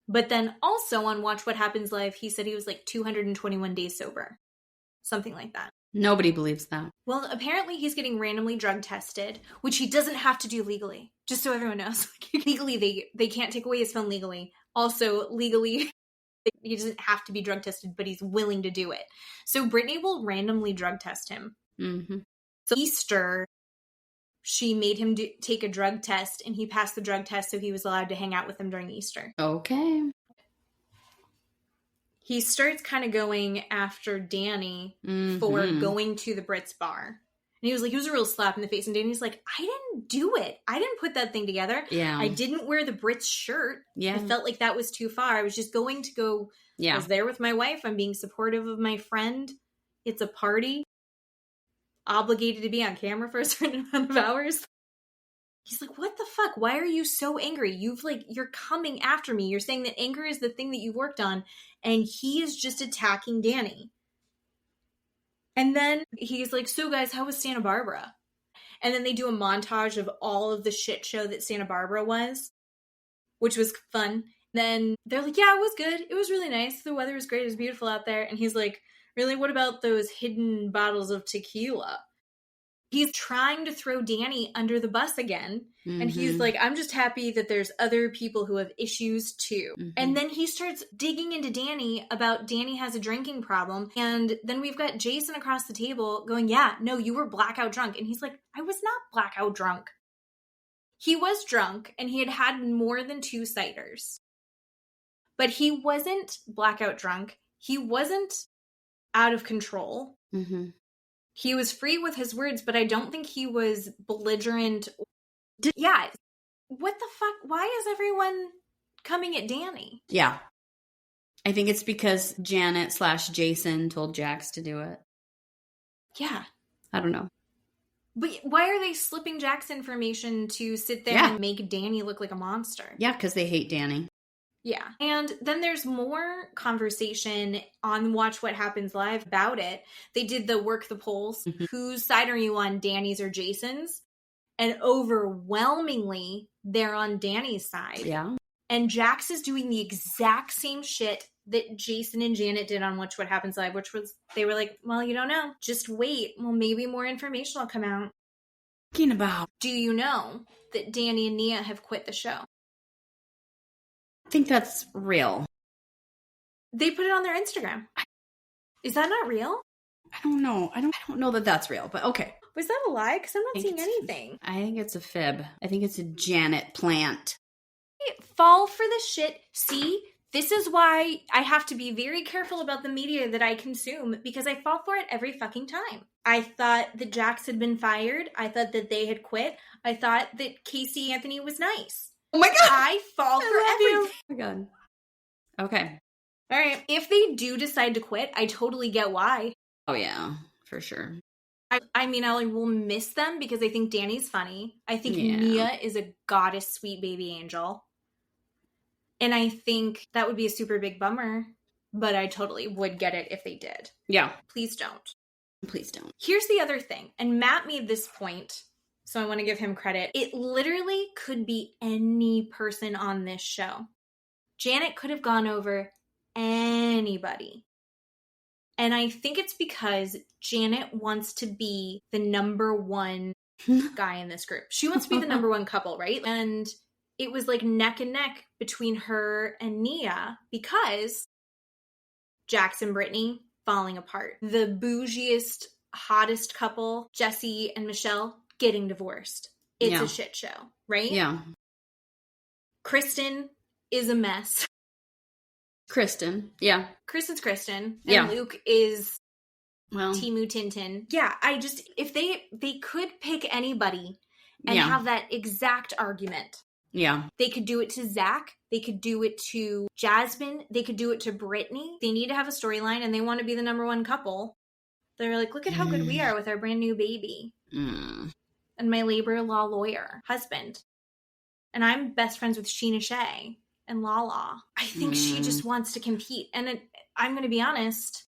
But then also on Watch What Happens Live, he said he was like 221 days sober. Something like that. Nobody believes that. Well, apparently he's getting randomly drug tested, which he doesn't have to do legally. Just so everyone knows. Like, legally, they can't take away his phone legally. Also, legally, he doesn't have to be drug tested, but he's willing to do it. So Brittany will randomly drug test him. Mm-hmm. So Easter, she made him take a drug test, and he passed the drug test, so he was allowed to hang out with them during Easter. Okay. He starts kind of going after Danny for going to the Britts bar. And he was like, it was a real slap in the face. And Danny's like, I didn't do it. I didn't put that thing together. Yeah. I didn't wear the Britts shirt. Yeah. I felt like that was too far. I was just going to go. Yeah. I was there with my wife. I'm being supportive of my friend. It's a party. Obligated to be on camera for a certain amount of hours. He's like, what the fuck? Why are you so angry? You're coming after me. You're saying that anger is the thing that you've worked on. And he is just attacking Danny. And then he's like, so guys, how was Santa Barbara? And then they do a montage of all of the shit show that Santa Barbara was, which was fun. Then they're like, yeah, it was good. It was really nice. The weather was great. It was beautiful out there. And he's like, really, what about those hidden bottles of tequila? He's trying to throw Danny under the bus again. Mm-hmm. And he's like, I'm just happy that there's other people who have issues too. Mm-hmm. And then he starts digging into Danny about Danny has a drinking problem. And then we've got Jason across the table going, yeah, no, you were blackout drunk. And he's like, I was not blackout drunk. He was drunk and he had had more than 2 ciders. But he wasn't blackout drunk. He wasn't out of control. Mm-hmm. He was free with his words, but I don't think he was belligerent. Yeah. What the fuck? Why is everyone coming at Danny? Yeah. I think it's because Janet/Jason told Jax to do it. Yeah. I don't know. But why are they slipping Jax information to sit there and make Danny look like a monster? Yeah, because they hate Danny. Yeah. And then there's more conversation on Watch What Happens Live about it. They did the work the polls. Mm-hmm. Whose side are you on, Danny's or Jason's? And overwhelmingly, they're on Danny's side. Yeah. And Jax is doing the exact same shit that Jason and Janet did on Watch What Happens Live, which was, they were like, well, you don't know. Just wait. Well, maybe more information will come out. Talking about. Do you know that Danny and Nia have quit the show? I think that's real. They put it on their Instagram. Is that not real? I don't know. I don't know that that's real, but okay. Was that a lie? Because I'm not seeing anything. I think it's a fib. I think it's a Janet plant. Fall for the shit. See, this is why I have to be very careful about the media that I consume, because I fall for it every fucking time. I thought that Jax had been fired. I thought that they had quit. I thought that Casey Anthony was nice. Oh my God. I fall for everything. Oh my God. Okay. All right. If they do decide to quit, I totally get why. Oh, yeah. For sure. I mean, I will miss them because I think Danny's funny. I think Nia is a goddess, sweet baby angel. And I think that would be a super big bummer. But I totally would get it if they did. Yeah. Please don't. Please don't. Here's the other thing. And Matt made this point, so I want to give him credit. It literally could be any person on this show. Janet could have gone over anybody. And I think it's because Janet wants to be the number one guy in this group. She wants to be the number one couple, right? And it was like neck and neck between her and Nia because Jax and Brittany falling apart. The bougiest, hottest couple, Jesse and Michelle, getting divorced. It's a shit show, right? Yeah. Kristen is a mess. Kristen, yeah. Kristen's Kristen. And Luke is Timu Tintin. Yeah, if they could pick anybody and have that exact argument. Yeah. They could do it to Zack. They could do it to Jasmine. They could do it to Brittany. They need to have a storyline and they want to be the number one couple. They're like, look at how good we are with our brand new baby. And my labor law lawyer husband. And I'm best friends with Sheena Shea and Lala. I think she just wants to compete. And I'm going to be honest,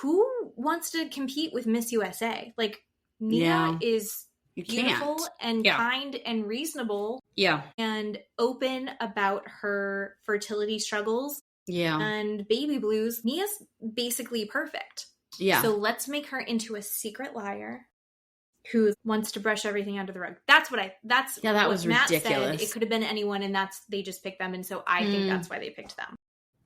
who wants to compete with Miss USA? Like, Nia is beautiful and kind and reasonable. Yeah. And open about her fertility struggles. Yeah. And baby blues. Nia's basically perfect. Yeah. So let's make her into a secret liar who wants to brush everything under the rug. That was Matt said. ridiculous. It could have been anyone, and they just picked them, and so I think that's why they picked them.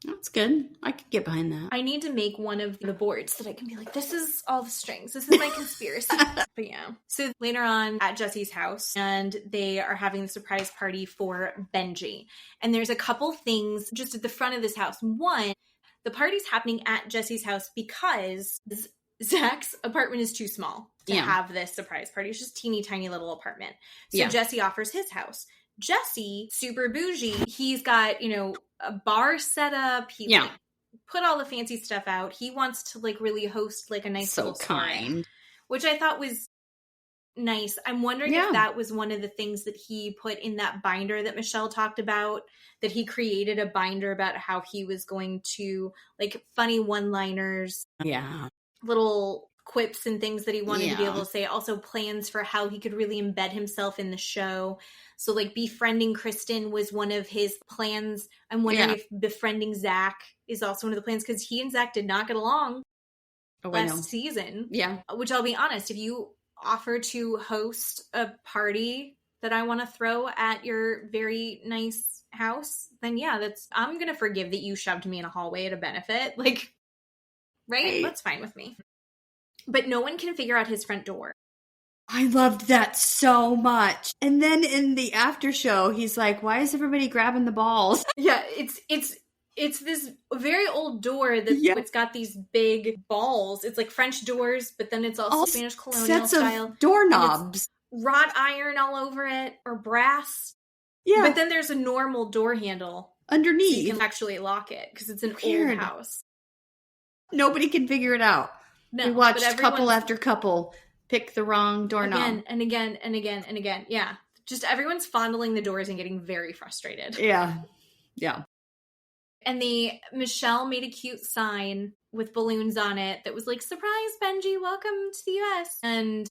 That's good. I could get behind that. I need to make one of the boards that I can be like, this is all the strings. This is my conspiracy. But yeah. So later on at Jesse's house, and they are having the surprise party for Benji. And there's a couple things just at the front of this house. One, the party's happening at Jesse's house because Zach's apartment is too small to have this surprise party. It's just teeny tiny little apartment. So Jesse offers his house. Jesse, super bougie, he's got, a bar set up. He put all the fancy stuff out. He wants to really host a nice little story, kind. which I thought was nice. I'm wondering if that was one of the things that he put in that binder that Michelle talked about, that he created a binder about how he was going to, like, funny one-liners. Yeah. Little quips and things that he wanted to be able to say. Also plans for how he could really embed himself in the show. So, like, befriending Kristen was one of his plans. I'm wondering if befriending Zack is also one of the plans, because he and Zack did not get along last season. Yeah. Which, I'll be honest, if you offer to host a party that I want to throw at your very nice house, then I'm going to forgive that you shoved me in a hallway at a benefit. Like, right? That's fine with me. But no one can figure out his front door. I loved that so much. And then in the after show, he's like, why is everybody grabbing the balls? Yeah, it's this very old door that it's got these big balls. It's like French doors, but then it's also Spanish colonial style. Of doorknobs. Wrought iron all over it, or brass. Yeah. But then there's a normal door handle underneath. So you can actually lock it, because it's an old house. Nobody can figure it out. No, we watched couple after couple pick the wrong doorknob. Again and again and again and again. Yeah. Just everyone's fondling the doors and getting very frustrated. Yeah. Yeah. And Michelle made a cute sign with balloons on it that was like, surprise, Benji, welcome to the US. And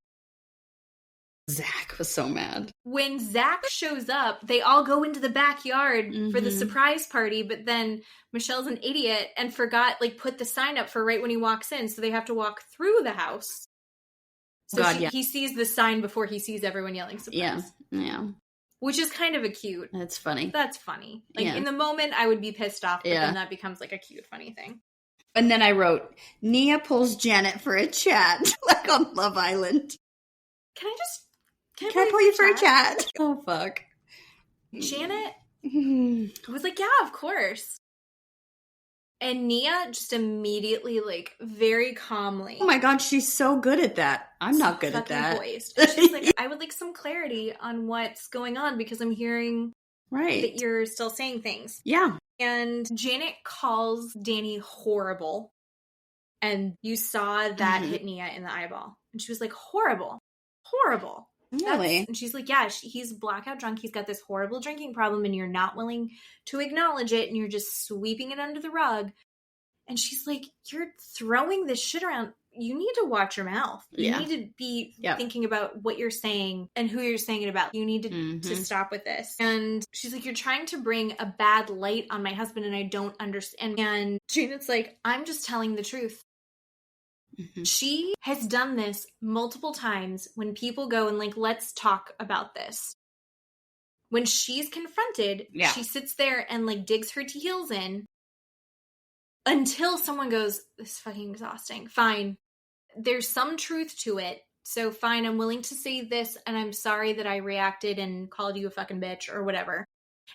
Zack was so mad. When Zack shows up, they all go into the backyard for the surprise party, but then Michelle's an idiot and forgot, like, put the sign up for right when he walks in, so they have to walk through the house. So he sees the sign before he sees everyone yelling surprise. Yeah, yeah. Which is kind of a cute. That's funny. That's funny. Like, in the moment, I would be pissed off, but then that becomes, like, a cute, funny thing. And then I wrote, Nia pulls Janet for a chat, like on Love Island. Can I pull you for a chat? Oh, fuck. Janet was like, yeah, of course. And Nia just immediately, like, very calmly. Oh my God, she's so good at that. I'm not good at that. Poised. And she's like, I would like some clarity on what's going on, because I'm hearing that you're still saying things. Yeah. And Janet calls Danny horrible. And you saw that hit Nia in the eyeball. And she was like, horrible. Horrible. Really? And she's like, yeah, he's blackout drunk. He's got this horrible drinking problem, and you're not willing to acknowledge it, and you're just sweeping it under the rug. And she's like, you're throwing this shit around. You need to watch your mouth. You need to be thinking about what you're saying and who you're saying it about. You need to stop with this. And she's like, you're trying to bring a bad light on my husband, and I don't understand. And Janet's like, I'm just telling the truth. She has done this multiple times when people go and, like, let's talk about this. When she's confronted, she sits there and, like, digs her heels in until someone goes, this is fucking exhausting. Fine. There's some truth to it. So fine, I'm willing to say this, and I'm sorry that I reacted and called you a fucking bitch or whatever.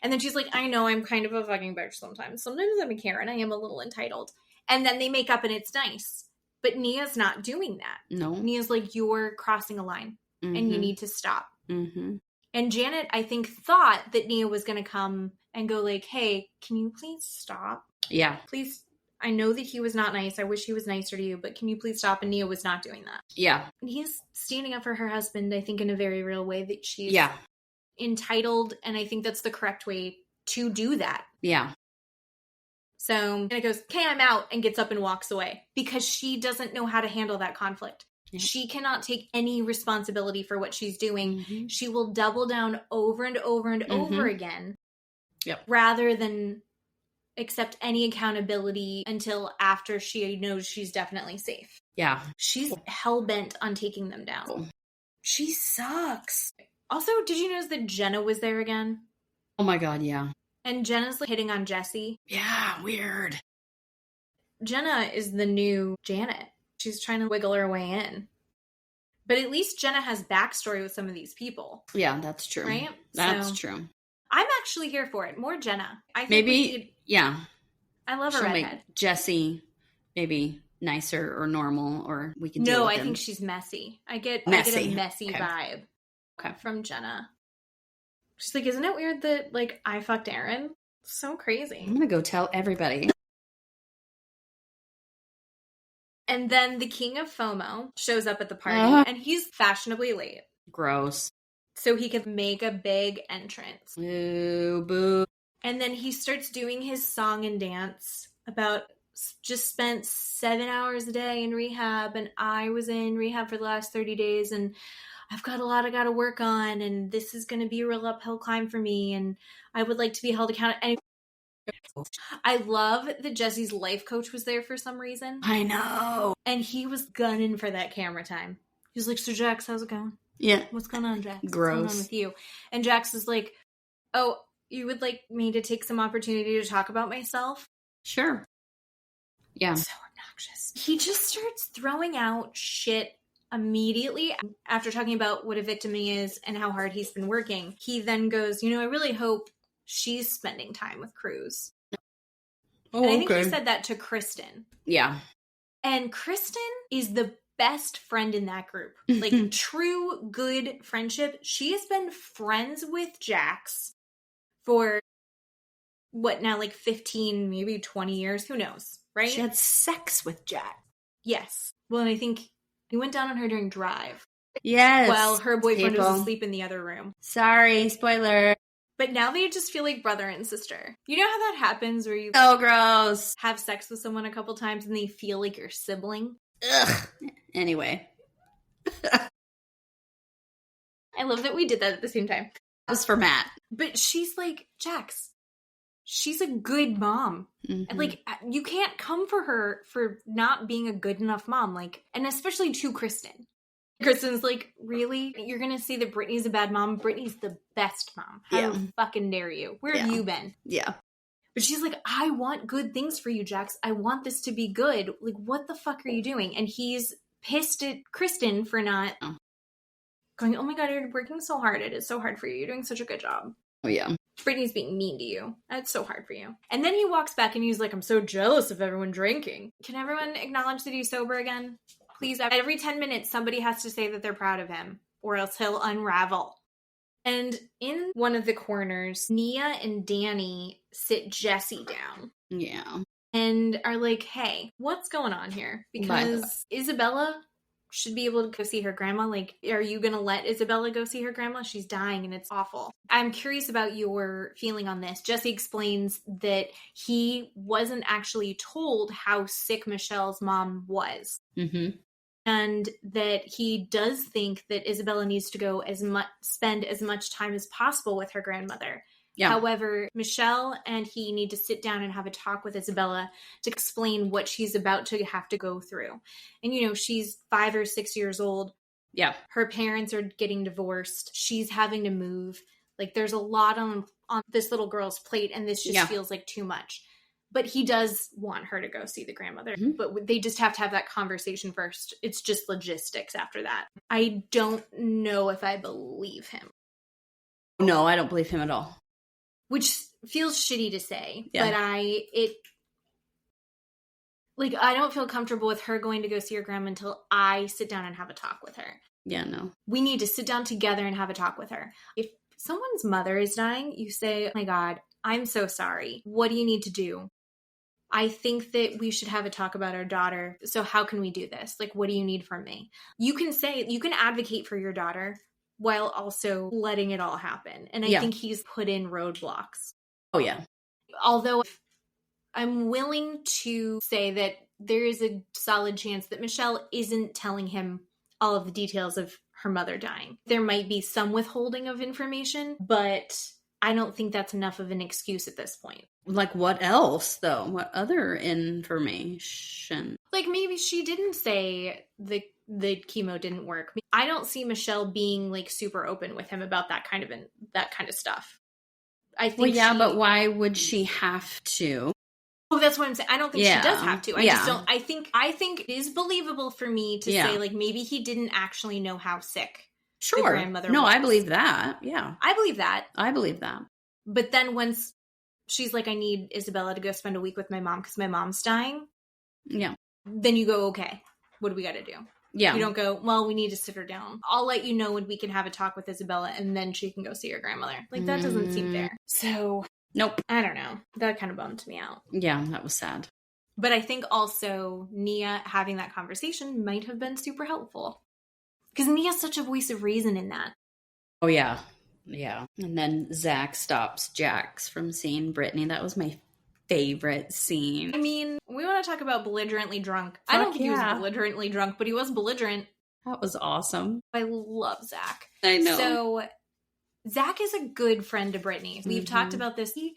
And then she's like, I know I'm kind of a fucking bitch sometimes. Sometimes I'm a Karen. I am a little entitled. And then they make up and it's nice. But Nia's not doing that. No. Nia's like, you're crossing a line and you need to stop. And Janet, I think, thought that Nia was going to come and go like, hey, can you please stop? Yeah. Please. I know that he was not nice. I wish he was nicer to you, but can you please stop? And Nia was not doing that. Yeah. And he's standing up for her husband, I think, in a very real way, that she's entitled. And I think that's the correct way to do that. Yeah. So Janet goes, okay, I'm out, and gets up and walks away because she doesn't know how to handle that conflict. Yeah. She cannot take any responsibility for what she's doing. She will double down over and over and over again rather than accept any accountability until after she knows she's definitely safe. Yeah. She's hell-bent on taking them down. Cool. She sucks. Also, did you notice that Jenna was there again? Oh my God, yeah. And Jenna's like hitting on Jesse. Yeah, weird. Jenna is the new Janet. She's trying to wiggle her way in. But at least Jenna has backstory with some of these people. Yeah, that's true. Right? That's true. I'm actually here for it. More Jenna. I think maybe, I love her redhead. Make Jesse maybe nicer or normal, or we can No, I think she's messy. I get a messy vibe from Jenna. She's like, isn't it weird that, like, I fucked Aaron? So crazy. I'm gonna go tell everybody. And then the king of FOMO shows up at the party, and he's fashionably late. Gross. So he could make a big entrance. Ooh, boo. And then he starts doing his song and dance about just spent 7 hours a day in rehab, and I was in rehab for the last 30 days, and I've got a lot I got to work on, and this is going to be a real uphill climb for me, and I would like to be held accountable. I love that Jesse's life coach was there for some reason. I know. And he was gunning for that camera time. He was like, so Jax, how's it going? Yeah. What's going on, Jax? Gross. What's going on with you? And Jax is like, oh, you would like me to take some opportunity to talk about myself? Sure. Yeah. So obnoxious. He just starts throwing out shit immediately after talking about what a victim he is and how hard he's been working. He then goes, I really hope she's spending time with Cruz. Oh, and I think he said that to Kristen. Yeah. And Kristen is the best friend in that group. Like, true good friendship. She has been friends with Jax for, what now, like 15, maybe 20 years? Who knows, right? She had sex with Jax. Yes. Well, and I think he went down on her during Drive. Yes. While her boyfriend was asleep in the other room. Sorry, spoiler. But now they just feel like brother and sister. You know how that happens where you so gross. Have sex with someone a couple times and they feel like your sibling? Ugh. Anyway. I love that we did that at the same time. That was for Matt. But she's like, Jax, she's a good mom. Mm-hmm. And like, you can't come for her for not being a good enough mom. Like, and especially to Kristen. Kristen's like, really? You're going to say that Brittany's a bad mom? Brittany's the best mom. How fucking dare you? Where have you been? Yeah. But she's like, I want good things for you, Jax. I want this to be good. Like, what the fuck are you doing? And he's pissed at Kristen for not going, oh my God, you're working so hard. It is so hard for you. You're doing such a good job. Oh, yeah. Brittany's being mean to you. That's so hard for you. And then he walks back and he's like, I'm so jealous of everyone drinking. Can everyone acknowledge that he's sober again? Please, every 10 minutes, somebody has to say that they're proud of him, or else he'll unravel. And in one of the corners, Nia and Danny sit Jesse down. Yeah. And are like, hey, what's going on here? Because Isabella should be able to go see her grandma. Like, are you going to let Isabella go see her grandma? She's dying and it's awful. I'm curious about your feeling on this. Jesse explains that he wasn't actually told how sick Michelle's mom was. Mm-hmm. And that he does think that Isabella needs to go spend as much time as possible with her grandmother. Yeah. However, Michelle and he need to sit down and have a talk with Isabella to explain what she's about to have to go through. And, she's 5 or 6 years old. Yeah. Her parents are getting divorced. She's having to move. Like, there's a lot on this little girl's plate, and this just feels like too much. But he does want her to go see the grandmother. Mm-hmm. But they just have to have that conversation first. It's just logistics after that. I don't know if I believe him. No, I don't believe him at all. Which feels shitty to say. Yeah. But I don't feel comfortable with her going to go see her grandma until I sit down and have a talk with her. Yeah, no. We need to sit down together and have a talk with her. If someone's mother is dying, you say, oh my God, I'm so sorry. What do you need to do? I think that we should have a talk about our daughter. So how can we do this? Like, what do you need from me? You can advocate for your daughter while also letting it all happen. And I think he's put in roadblocks. Oh, yeah. Although I'm willing to say that there is a solid chance that Michelle isn't telling him all of the details of her mother dying. There might be some withholding of information, but I don't think that's enough of an excuse at this point. Like, what else, though? What other information? Like, maybe she didn't say the chemo didn't work. I don't see Michelle being, like, super open with him about that kind of stuff. I think but why would she have to? Oh, that's what I'm saying. I don't think she does have to. I just don't. I think it is believable for me to say, like, maybe he didn't actually know how sick the grandmother was. I believe that. Yeah. I believe that. But then once she's like, I need Isabella to go spend a week with my mom because my mom's dying. Yeah. Then you go, okay, what do we got to do? Yeah. You don't go, well, we need to sit her down. I'll let you know when we can have a talk with Isabella and then she can go see her grandmother. Like, that doesn't seem fair. So, nope. I don't know. That kind of bummed me out. Yeah, that was sad. But I think also Nia having that conversation might have been super helpful. Because he has such a voice of reason in that. Oh, yeah. Yeah. And then Zack stops Jax from seeing Brittany. That was my favorite scene. I mean, we want to talk about belligerently drunk. I don't think he was belligerently drunk, but he was belligerent. That was awesome. I love Zack. I know. So, Zack is a good friend to Brittany. We've talked about this. He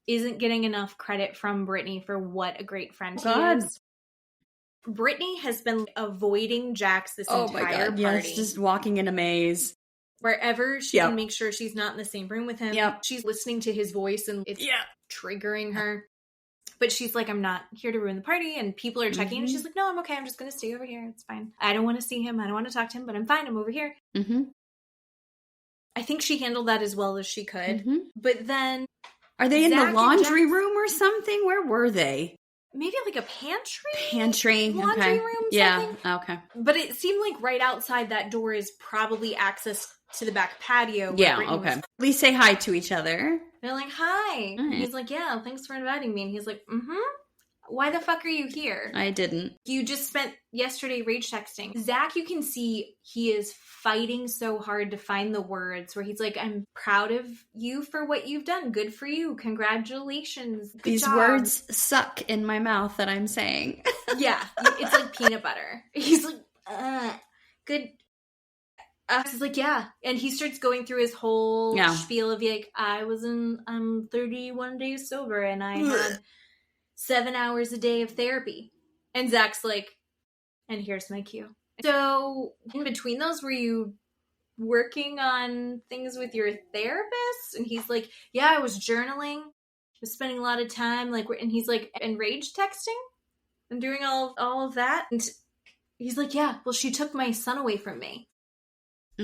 isn't getting enough credit from Brittany for what a great friend he is. Brittany has been avoiding Jax this entire party. Yes, just walking in a maze. Wherever she can make sure she's not in the same room with him. Yep. She's listening to his voice and it's triggering her. But she's like, I'm not here to ruin the party. And people are checking. And she's like, no, I'm okay. I'm just going to stay over here. It's fine. I don't want to see him. I don't want to talk to him, but I'm fine. I'm over here. Mm-hmm. I think she handled that as well as she could. Mm-hmm. But then... Are they in the laundry room or something? Where were they? Maybe like a pantry? Laundry room, something? Yeah, okay. But it seemed like right outside that door is probably access to the back patio. Yeah, okay. At least say hi to each other. They're like, hi. And he's like, yeah, thanks for inviting me. And he's like, why the fuck are you here? I didn't. You just spent yesterday rage texting. Zack, you can see he is fighting so hard to find the words where he's like, I'm proud of you for what you've done. Good for you. Congratulations. Good These job. words suck in my mouth that I'm saying. Yeah. It's like peanut butter. He's like, good. He's like, yeah. And he starts going through his whole spiel of like, I'm 31 days sober and I had 7 hours a day of therapy. And Zack's like, and here's my cue. So in between those, were you working on things with your therapist? And he's like, yeah, I was journaling. I was spending a lot of time and he's like, and rage texting and doing all of that. And he's like, yeah, well, she took my son away from me.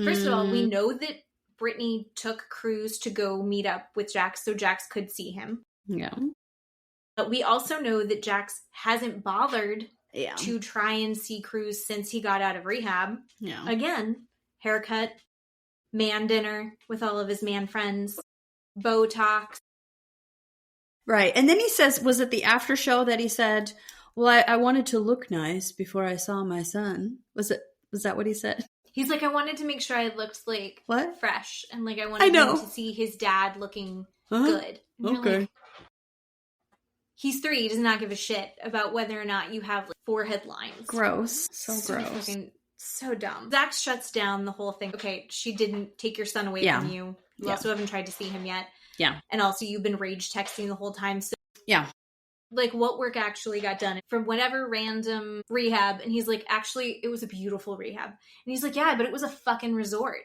First of all, we know that Brittany took Cruz to go meet up with Jax so Jax could see him. Yeah. But we also know that Jax hasn't bothered to try and see Cruz since he got out of rehab. Yeah. Again, haircut, man dinner with all of his man friends, Botox. Right. And then he says, was it the after show that he said, well, I wanted to look nice before I saw my son? Was that what he said? He's like, I wanted to make sure I looked fresh. And I wanted him to see his dad looking good. And okay. He's 3. He does not give a shit about whether or not you have forehead lines. Gross. So gross. So dumb. Zack shuts down the whole thing. Okay, she didn't take your son away from you. You also haven't tried to see him yet. Yeah. And also you've been rage texting the whole time. So yeah. What work actually got done from whatever random rehab. And he's like, actually, it was a beautiful rehab. And he's like, yeah, but it was a fucking resort.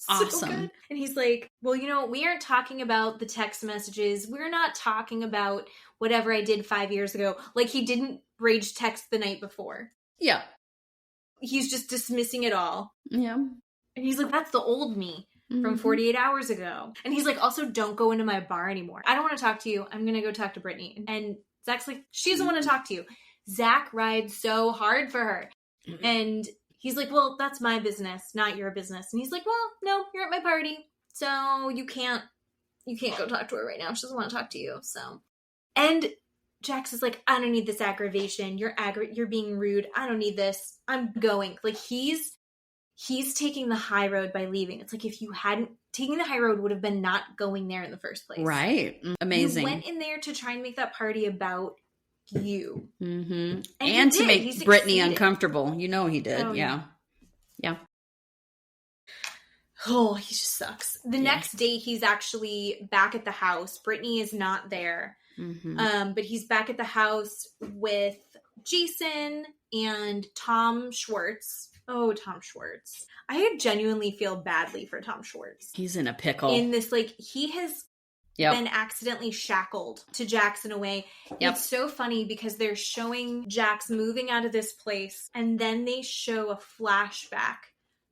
Awesome. So and he's like, well, we aren't talking about the text messages. We're not talking about whatever I did 5 years ago. He didn't rage text the night before. Yeah. He's just dismissing it all. Yeah. And he's like, that's the old me from 48 hours ago. And he's like, also, don't go into my bar anymore. I don't want to talk to you. I'm going to go talk to Brittany. And Zack's like, she doesn't want to talk to you. Zack rides so hard for her. And he's like, well, that's my business, not your business. And he's like, well, no, you're at my party. So you can't go talk to her right now. She doesn't want to talk to you. So, and Jax is like, I don't need this aggravation. You're being rude. I don't need this. I'm going. He's taking the high road by leaving. It's like if you hadn't taken the high road would have been not going there in the first place. Right. Amazing. You went in there to try and make that party about you. Mm-hmm. And to make Brittany uncomfortable. He did. Oh, yeah. Oh, he just sucks. The next day he's actually back at the house. Brittany is not there. Mm-hmm. But he's back at the house with Jason and Tom Schwartz. Oh, Tom Schwartz. I genuinely feel badly for Tom Schwartz. He's in a pickle. In this, he has been accidentally shackled to Jax in a way. Yep. It's so funny because they're showing Jax moving out of this place, and then they show a flashback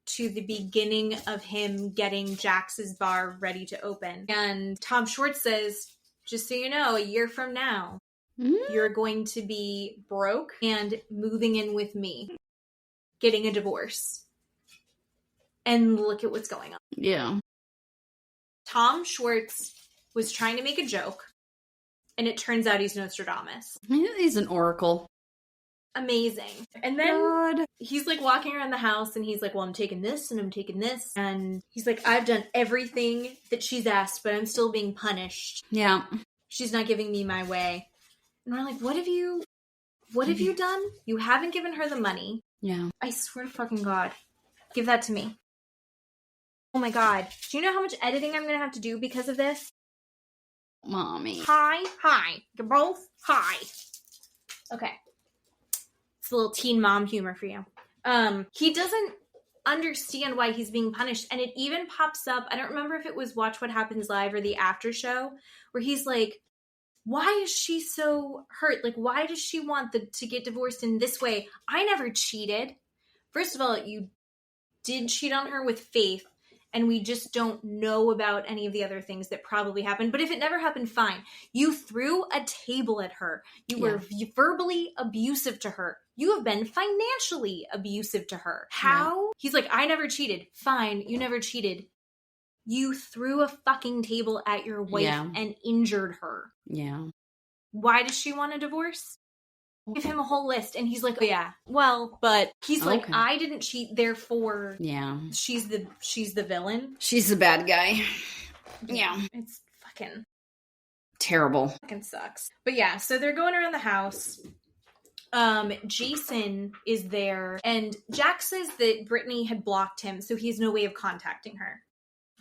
to the beginning of him getting Jax's bar ready to open. And Tom Schwartz says, just so you know, a year from now, you're going to be broke and moving in with me. Getting a divorce. And look at what's going on. Yeah. Tom Schwartz was trying to make a joke, and it turns out he's Nostradamus. He's an oracle. Amazing. And then he's like walking around the house and he's like, well, I'm taking this and I'm taking this. And he's like, I've done everything that she's asked, but I'm still being punished. Yeah. She's not giving me my way. And we're like, what have you done? You haven't given her the money. Yeah. I swear to fucking God. Give that to me. Oh my God. Do you know how much editing I'm going to have to do because of this? Mommy. Hi. You're both hi. Okay. It's a little teen mom humor for you. He doesn't understand why he's being punished. And it even pops up. I don't remember if it was Watch What Happens Live or the after show where he's like, why is she so hurt? Like, why does she want to get divorced in this way? I never cheated. First of all, you did cheat on her with Faith, and we just don't know about any of the other things that probably happened. But if it never happened, fine. You threw a table at her. You were verbally abusive to her. You have been financially abusive to her. How? Yeah. He's like, I never cheated. Fine, you never cheated. You threw a fucking table at your wife and injured her. Yeah. Why does she want a divorce? Give him a whole list. And he's like, oh, yeah, well, but he's like, I didn't cheat, therefore she's the villain. She's the bad guy. Yeah. It's fucking terrible. Fucking sucks. But yeah, so they're going around the house. Jason is there, and Jack says that Brittany had blocked him, so he has no way of contacting her.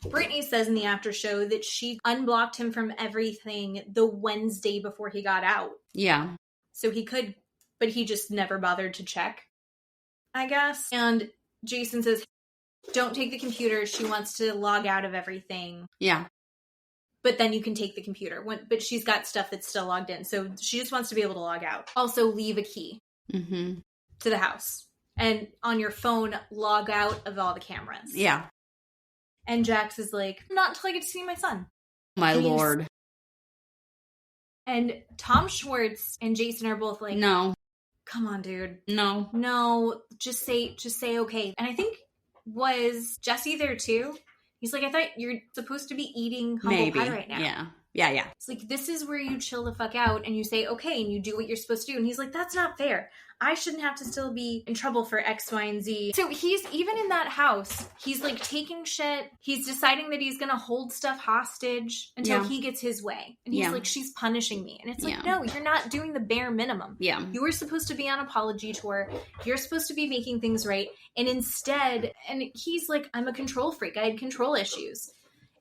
Brittany says in the after show that she unblocked him from everything the Wednesday before he got out. Yeah. So he could, but he just never bothered to check, I guess. And Jason says, don't take the computer. She wants to log out of everything. Yeah. But then you can take the computer. But she's got stuff that's still logged in. So she just wants to be able to log out. Also, leave a key to the house. And on your phone, log out of all the cameras. Yeah. And Jax is like, not until I get to see my son. My lord. And Tom Schwartz and Jason are both like, no. Come on, dude. No. Just say okay. And I think, was Jesse there too? He's like, I thought you're supposed to be eating humble pie right now. Yeah. It's like, this is where you chill the fuck out and you say, okay, and you do what you're supposed to do. And he's like, that's not fair. I shouldn't have to still be in trouble for X, Y, and Z. So he's, even in that house, he's like taking shit. He's deciding that he's going to hold stuff hostage until he gets his way. And he's like, she's punishing me. And it's like, no, you're not doing the bare minimum. Yeah. You were supposed to be on apology tour. You're supposed to be making things right. And instead, and he's like, I'm a control freak. I had control issues.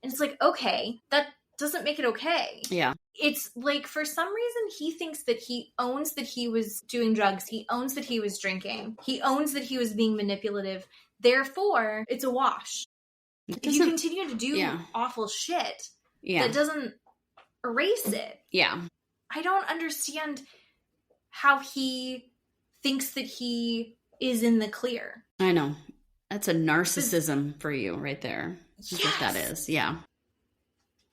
And it's like, okay, that doesn't make it okay. Yeah. It's like, for some reason, he thinks that he owns that he was doing drugs. He owns that he was drinking. He owns that he was being manipulative. Therefore, it's a wash. If you continue to do awful shit, that doesn't erase it. Yeah. I don't understand how he thinks that he is in the clear. I know. That's a narcissism for you right there. That's what that is. Yeah.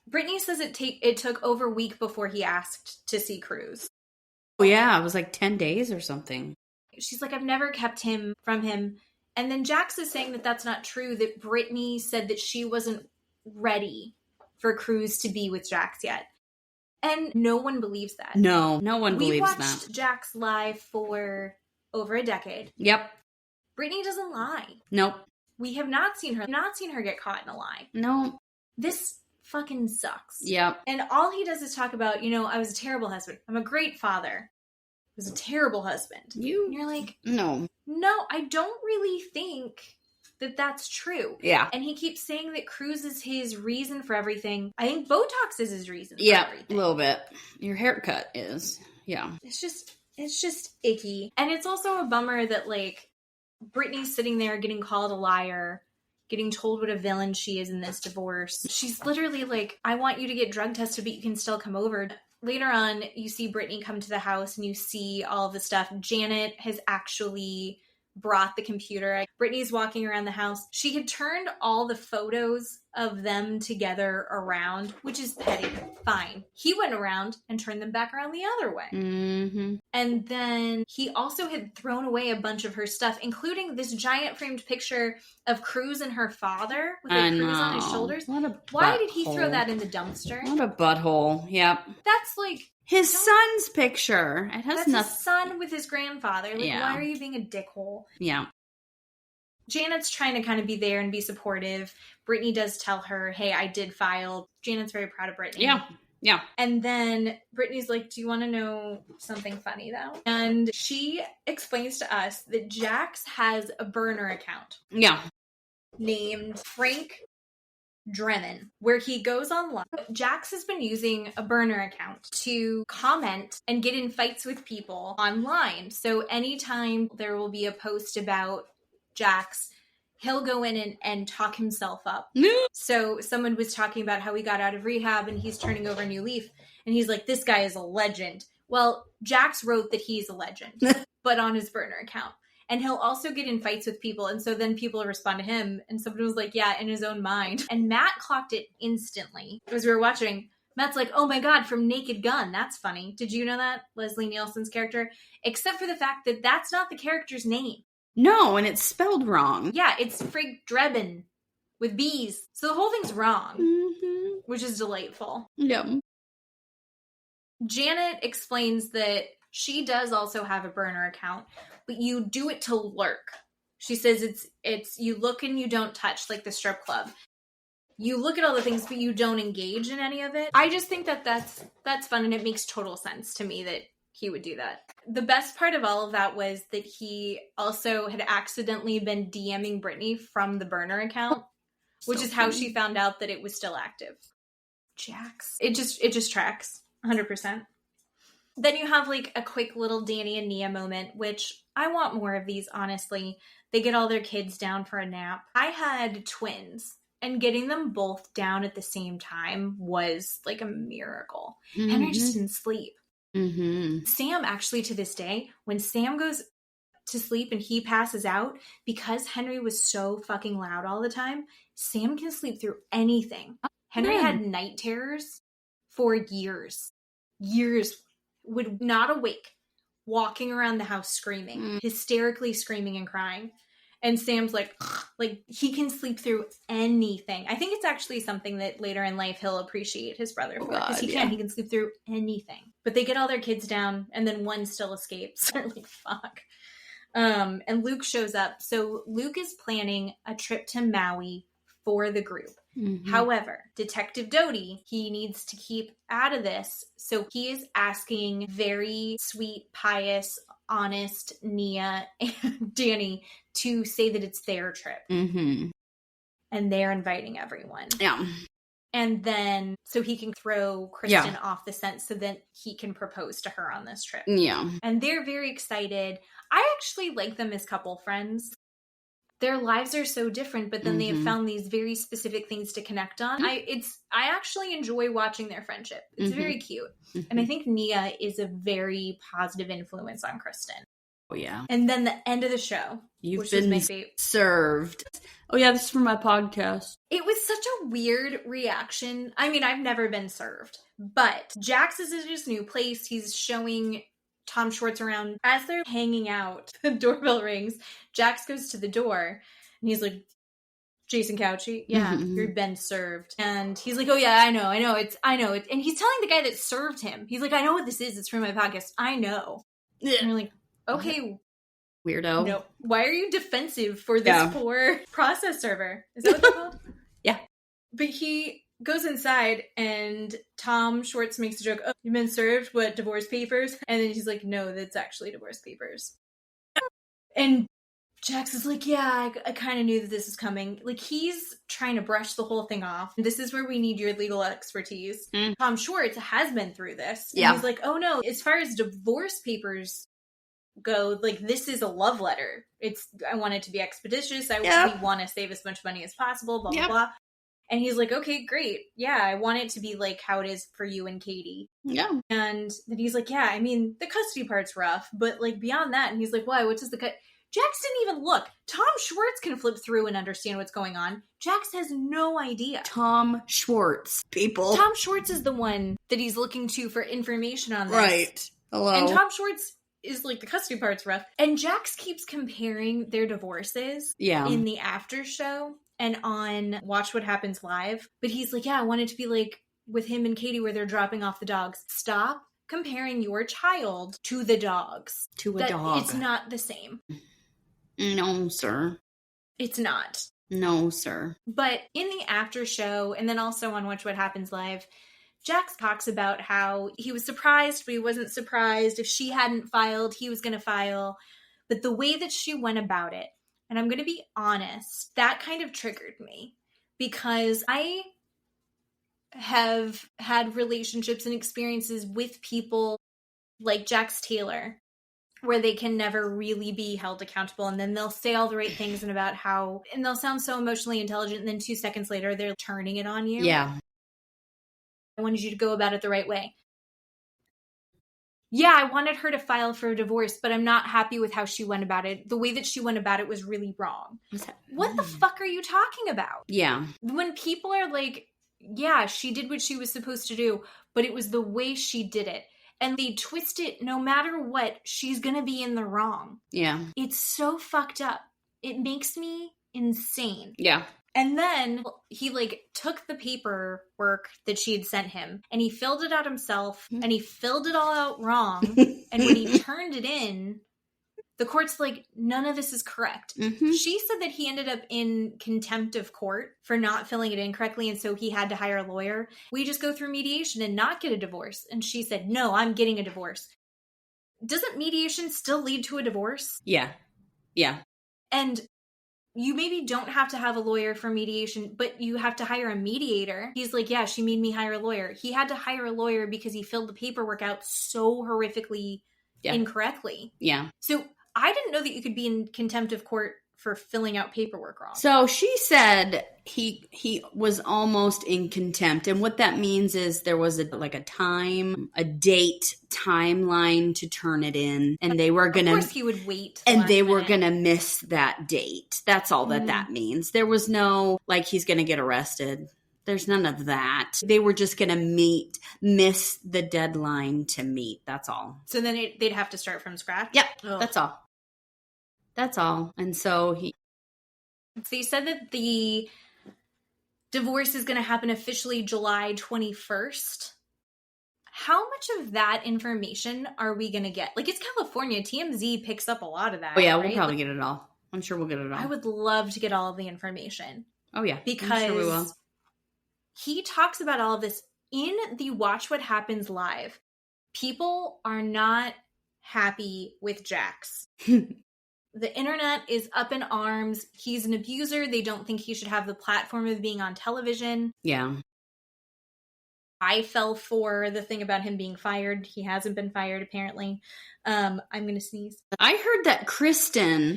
Brittany says it took over a week before he asked to see Cruz. Oh, yeah. It was like 10 days or something. She's like, I've never kept him from him. And then Jax is saying that that's not true, that Brittany said that she wasn't ready for Cruz to be with Jax yet. And no one believes that. No one believes that. We watched Jax live for over a decade. Yep. Brittany doesn't lie. Nope. We have not seen her get caught in a lie. No. This fucking sucks. Yep. And all he does is talk about, I was a terrible husband. I'm a great father. I was a terrible husband. And you're like, no, I don't really think that that's true. Yeah. And he keeps saying that Cruz is his reason for everything. I think Botox is his reason for everything. A little bit. Your haircut is. Yeah. It's just icky. And it's also a bummer that, like, Brittany's sitting there getting called a liar, getting told what a villain she is in this divorce. She's literally like, I want you to get drug tested, but you can still come over. Later on, you see Brittany come to the house and you see all the stuff. Janet has actually brought the computer. Brittany's walking around the house. She had turned all the photos of them together around, which is petty. Fine. He went around and turned them back around the other way. Mm-hmm. And then he also had thrown away a bunch of her stuff, including this giant framed picture of Cruz and her father with a Cruz on his shoulders. Why did he throw that in the dumpster? What a butthole. Yep. That's like, his son's picture. It has That's nothing. his son with his grandfather. Like, why are you being a dickhole? Yeah. Janet's trying to kind of be there and be supportive. Brittany does tell her, hey, I did file. Janet's very proud of Brittany. Yeah. Yeah. And then Brittany's like, do you want to know something funny, though? And she explains to us that Jax has a burner account. Yeah. Named Frank Drennan, where he goes online. Jax has been using a burner account to comment and get in fights with people online. So anytime there will be a post about Jax, he'll go in and talk himself up. So someone was talking about how he got out of rehab and he's turning over a new leaf. And he's like, this guy is a legend. Well, Jax wrote that he's a legend, but on his burner account. And he'll also get in fights with people. And so then people respond to him. And somebody was like, yeah, in his own mind. And Matt clocked it instantly. As we were watching, Matt's like, oh my God, from Naked Gun. That's funny. Did you know that? Leslie Nielsen's character? Except for the fact that that's not the character's name. No, and it's spelled wrong. Yeah, it's Frank Drebin with B's. So the whole thing's wrong, which is delightful. Yeah. Janet explains that she does also have a burner account, but you do it to lurk. She says it's you look and you don't touch, like the strip club. You look at all the things, but you don't engage in any of it. I just think that that's fun, and it makes total sense to me that he would do that. The best part of all of that was that he also had accidentally been DMing Brittany from the burner account, which is how she found out that it was still active. Jax. It just tracks 100%. Then you have like a quick little Danny and Nia moment, which I want more of these, honestly. They get all their kids down for a nap. I had twins, and getting them both down at the same time was like a miracle. Henry just didn't sleep. Sam, actually, to this day, when Sam goes to sleep and he passes out, because Henry was so fucking loud all the time, Sam can sleep through anything. Henry had night terrors for years. Would not awake, walking around the house screaming, hysterically screaming and crying. And Sam's like he can sleep through anything. I think it's actually something that later in life he'll appreciate his brother for, because he can sleep through anything. But they get all their kids down, and then one still escapes. They're like, fuck. And Luke shows up. So Luke is planning a trip to Maui for the group. However, Detective Doty, he needs to keep out of this. So he is asking very sweet, pious, honest Nia and Danny to say that it's their trip. And they're inviting everyone. Yeah. And then, so he can throw Kristen off the scent so that he can propose to her on this trip. Yeah. And they're very excited. I actually like them as couple friends. Their lives are so different, but then they have found these very specific things to connect on. I actually enjoy watching their friendship. It's very cute. And I think Nia is a very positive influence on Kristen. Oh, yeah. And then the end of the show. You've been served. Oh, yeah, this is for my podcast. It was such a weird reaction. I mean, I've never been served. But Jax is in his new place. He's showing Tom Schwartz around. As they're hanging out, the doorbell rings. Jax goes to the door, and he's like, Jason Couchy? Yeah, you've been served. And he's like, oh yeah, I know. And he's telling the guy that served him. He's like, I know what this is. It's from my podcast. I know. And you're like, okay. Weirdo. No. Why are you defensive for this poor process server? Is that what they're called? Yeah. But he goes inside, and Tom Schwartz makes a joke. Oh, you've been served? What, divorce papers? And then he's like, no, that's actually divorce papers. And Jax is like, yeah, I kind of knew that this was coming. Like, he's trying to brush the whole thing off. This is where we need your legal expertise. Tom Schwartz has been through this. And he's like, oh no, as far as divorce papers go, like, this is a love letter. I want it to be expeditious. We want to save as much money as possible, blah, blah, blah. And he's like, okay, great. Yeah, I want it to be like how it is for you and Katie. Yeah. And then he's like, yeah, I mean, the custody part's rough, but like beyond that. And he's like, why? What does the Jax didn't even look. Tom Schwartz can flip through and understand what's going on. Jax has no idea. Tom Schwartz, people. Tom Schwartz is the one that he's looking to for information on this. Right. Hello. And Tom Schwartz is like, the custody part's rough. And Jax keeps comparing their divorces in the after show and on Watch What Happens Live. But he's like, yeah, I want it to be like with him and Katie where they're dropping off the dogs. Stop comparing your child to the dogs. To a dog. It's not the same. No, sir. It's not. No, sir. But in the after show, and then also on Watch What Happens Live, Jax talks about how he was surprised, but he wasn't surprised. If she hadn't filed, he was going to file. But the way that she went about it, and I'm going to be honest, that kind of triggered me. Because I have had relationships and experiences with people like Jax Taylor, where they can never really be held accountable, and then they'll say all the right things and about how, and they'll sound so emotionally intelligent, and then 2 seconds later they're turning it on you. Yeah. I wanted you to go about it the right way. Yeah, I wanted her to file for a divorce, but I'm not happy with how she went about it. The way that she went about it was really wrong. What the fuck are you talking about? Yeah. When people are like, yeah, she did what she was supposed to do, but it was the way she did it. And they twist it, no matter what, she's gonna be in the wrong. Yeah. It's so fucked up. It makes me insane. Yeah. And then he took the paperwork that she had sent him and he filled it out himself and he filled it all out wrong. And when he turned it in, the court's like, none of this is correct. Mm-hmm. She said that he ended up in contempt of court for not filling it in correctly. And so he had to hire a lawyer. We just go through mediation and not get a divorce. And she said, no, I'm getting a divorce. Doesn't mediation still lead to a divorce? Yeah. Yeah. And you maybe don't have to have a lawyer for mediation, but you have to hire a mediator. He's like, yeah, she made me hire a lawyer. He had to hire a lawyer because he filled the paperwork out so horrifically incorrectly. Yeah. So I didn't know that you could be in contempt of court for filling out paperwork wrong. So she said he was almost in contempt. And what that means is there was a date timeline to turn it in. And they were going to... Of course he would wait. And they were going to miss that date. That's all that means. There was no, he's going to get arrested. There's none of that. They were just going to miss the deadline to meet. That's all. So then they'd have to start from scratch? Yep. Ugh. That's all. That's all. And so they said that the divorce is going to happen officially July 21st. How much of that information are we going to get? It's California. TMZ picks up a lot of that. Oh, yeah. Right? We'll probably get it all. I'm sure we'll get it all. I would love to get all of the information. Oh, yeah. Because I'm sure we will. He talks about all of this in the Watch What Happens Live. People are not happy with Jax. The internet is up in arms. He's an abuser. They don't think he should have the platform of being on television. Yeah. I fell for the thing about him being fired. He hasn't been fired, apparently. I'm going to sneeze. I heard that Kristen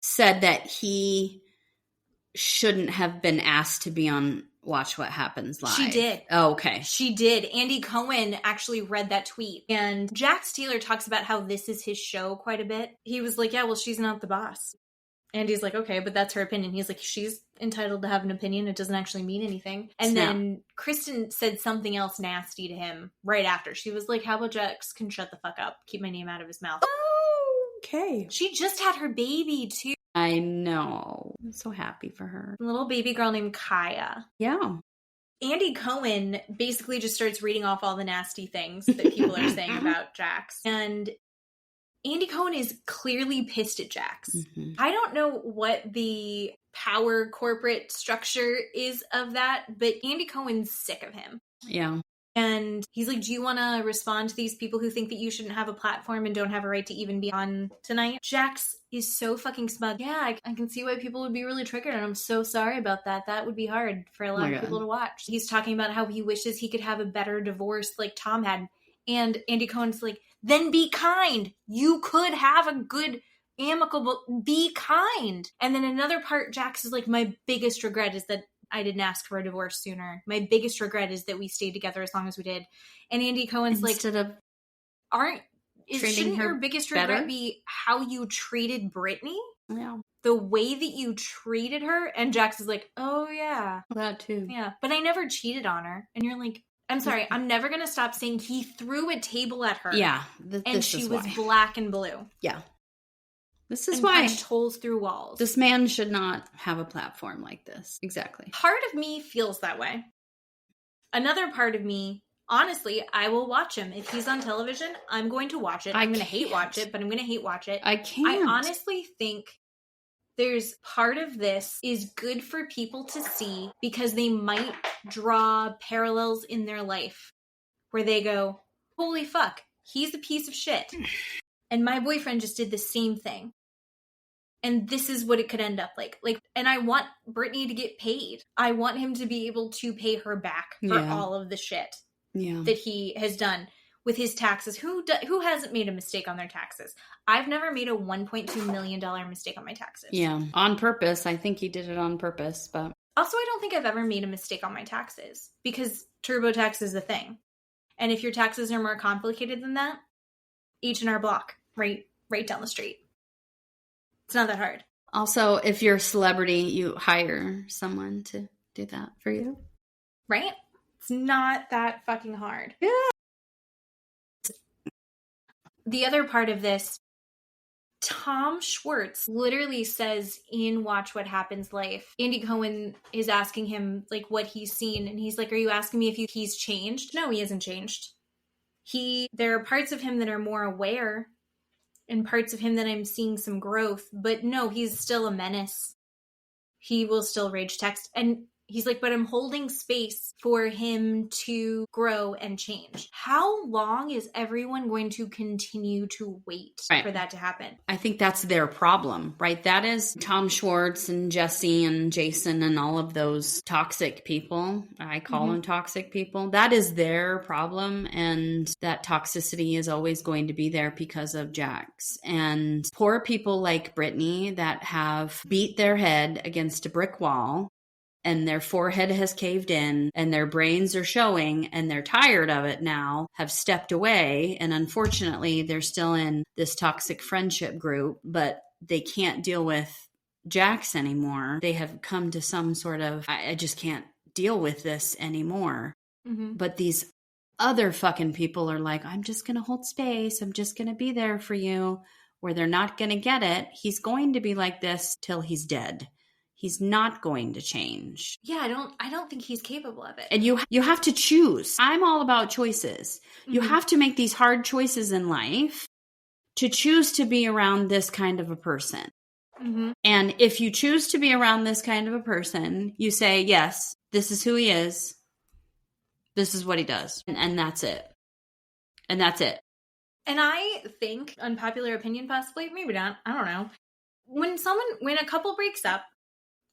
said that he shouldn't have been asked to be on Watch What Happens Live. She did. Oh, okay. She did. Andy Cohen actually read that tweet. And Jax Taylor talks about how this is his show quite a bit. He was like, yeah, well, she's not the boss. Andy's like, okay, but that's her opinion. He's like, she's entitled to have an opinion. It doesn't actually mean anything. And then Kristen said something else nasty to him right after. She was like, how about Jax can shut the fuck up? Keep my name out of his mouth. Oh, okay. She just had her baby, too. I know. I'm so happy for her. A little baby girl named Kaya. Yeah. Andy Cohen basically just starts reading off all the nasty things that people are saying about Jax. And Andy Cohen is clearly pissed at Jax. Mm-hmm. I don't know what the power corporate structure is of that, but Andy Cohen's sick of him. Yeah. And he's like, do you want to respond to these people who think that you shouldn't have a platform and don't have a right to even be on tonight? Jax is so fucking smug. Yeah, I can see why people would be really triggered, and I'm so sorry about that. That would be hard for a lot of people to watch. He's talking about how he wishes he could have a better divorce like Tom had. And Andy Cohen's like, then be kind. You could have a good, amicable, be kind. And then another part, Jax is like, my biggest regret is that I didn't ask for a divorce sooner. My biggest regret is that we stayed together as long as we did. And Andy Cohen's shouldn't your biggest regret be how you treated Brittany? Yeah. The way that you treated her? And Jax is like, oh yeah. That too. Yeah. But I never cheated on her. And you're like, I'm sorry, I'm never going to stop saying he threw a table at her. Yeah. And she was black and blue. Yeah. This is why punched holes through walls. This man should not have a platform like this. Exactly. Part of me feels that way. Another part of me honestly, I will watch him. If he's on television, I'm going to watch it. I'm going to hate watch it, but I'm going to hate watch it. I can't. I honestly think there's part of this is good for people to see because they might draw parallels in their life where they go, holy fuck, he's a piece of shit. And my boyfriend just did the same thing. And this is what it could end up like. And I want Brittany to get paid. I want him to be able to pay her back for all of the shit that he has done with his taxes. Who hasn't made a mistake on their taxes? I've never made a $1.2 million mistake on my taxes. Yeah, on purpose. I think he did it on purpose, but... Also, I don't think I've ever made a mistake on my taxes because TurboTax is a thing. And if your taxes are more complicated than that, H&R Block, right down the street. It's not that hard. Also, if you're a celebrity, you hire someone to do that for you. Right? It's not that fucking hard. Yeah. The other part of this, Tom Schwartz literally says in Watch What Happens Life, Andy Cohen is asking him like what he's seen. And he's like, are you asking me if he's changed? No, he hasn't changed. There are parts of him that are more aware and parts of him that I'm seeing some growth, but no, he's still a menace. He will still rage text. And he's like, but I'm holding space for him to grow and change. How long is everyone going to continue to wait for that to happen? I think that's their problem, right? That is Tom Schwartz and Jesse and Jason and all of those toxic people. I call them toxic people. That is their problem. And that toxicity is always going to be there because of Jax. And poor people like Brittany that have beat their head against a brick wall and their forehead has caved in and their brains are showing and they're tired of it now, have stepped away. And unfortunately, they're still in this toxic friendship group, but they can't deal with Jax anymore. They have come to some sort of, I just can't deal with this anymore. But these other fucking people are like, I'm just going to hold space. I'm just going to be there for you, where they're not going to get it. He's going to be like this till he's dead. He's not going to change. Yeah, I don't think he's capable of it. And you have to choose. I'm all about choices. You have to make these hard choices in life to choose to be around this kind of a person. And if you choose to be around this kind of a person, you say, yes, this is who he is. This is what he does. And that's it. And that's it. And I think, unpopular opinion possibly, maybe not, I don't know. When a couple breaks up,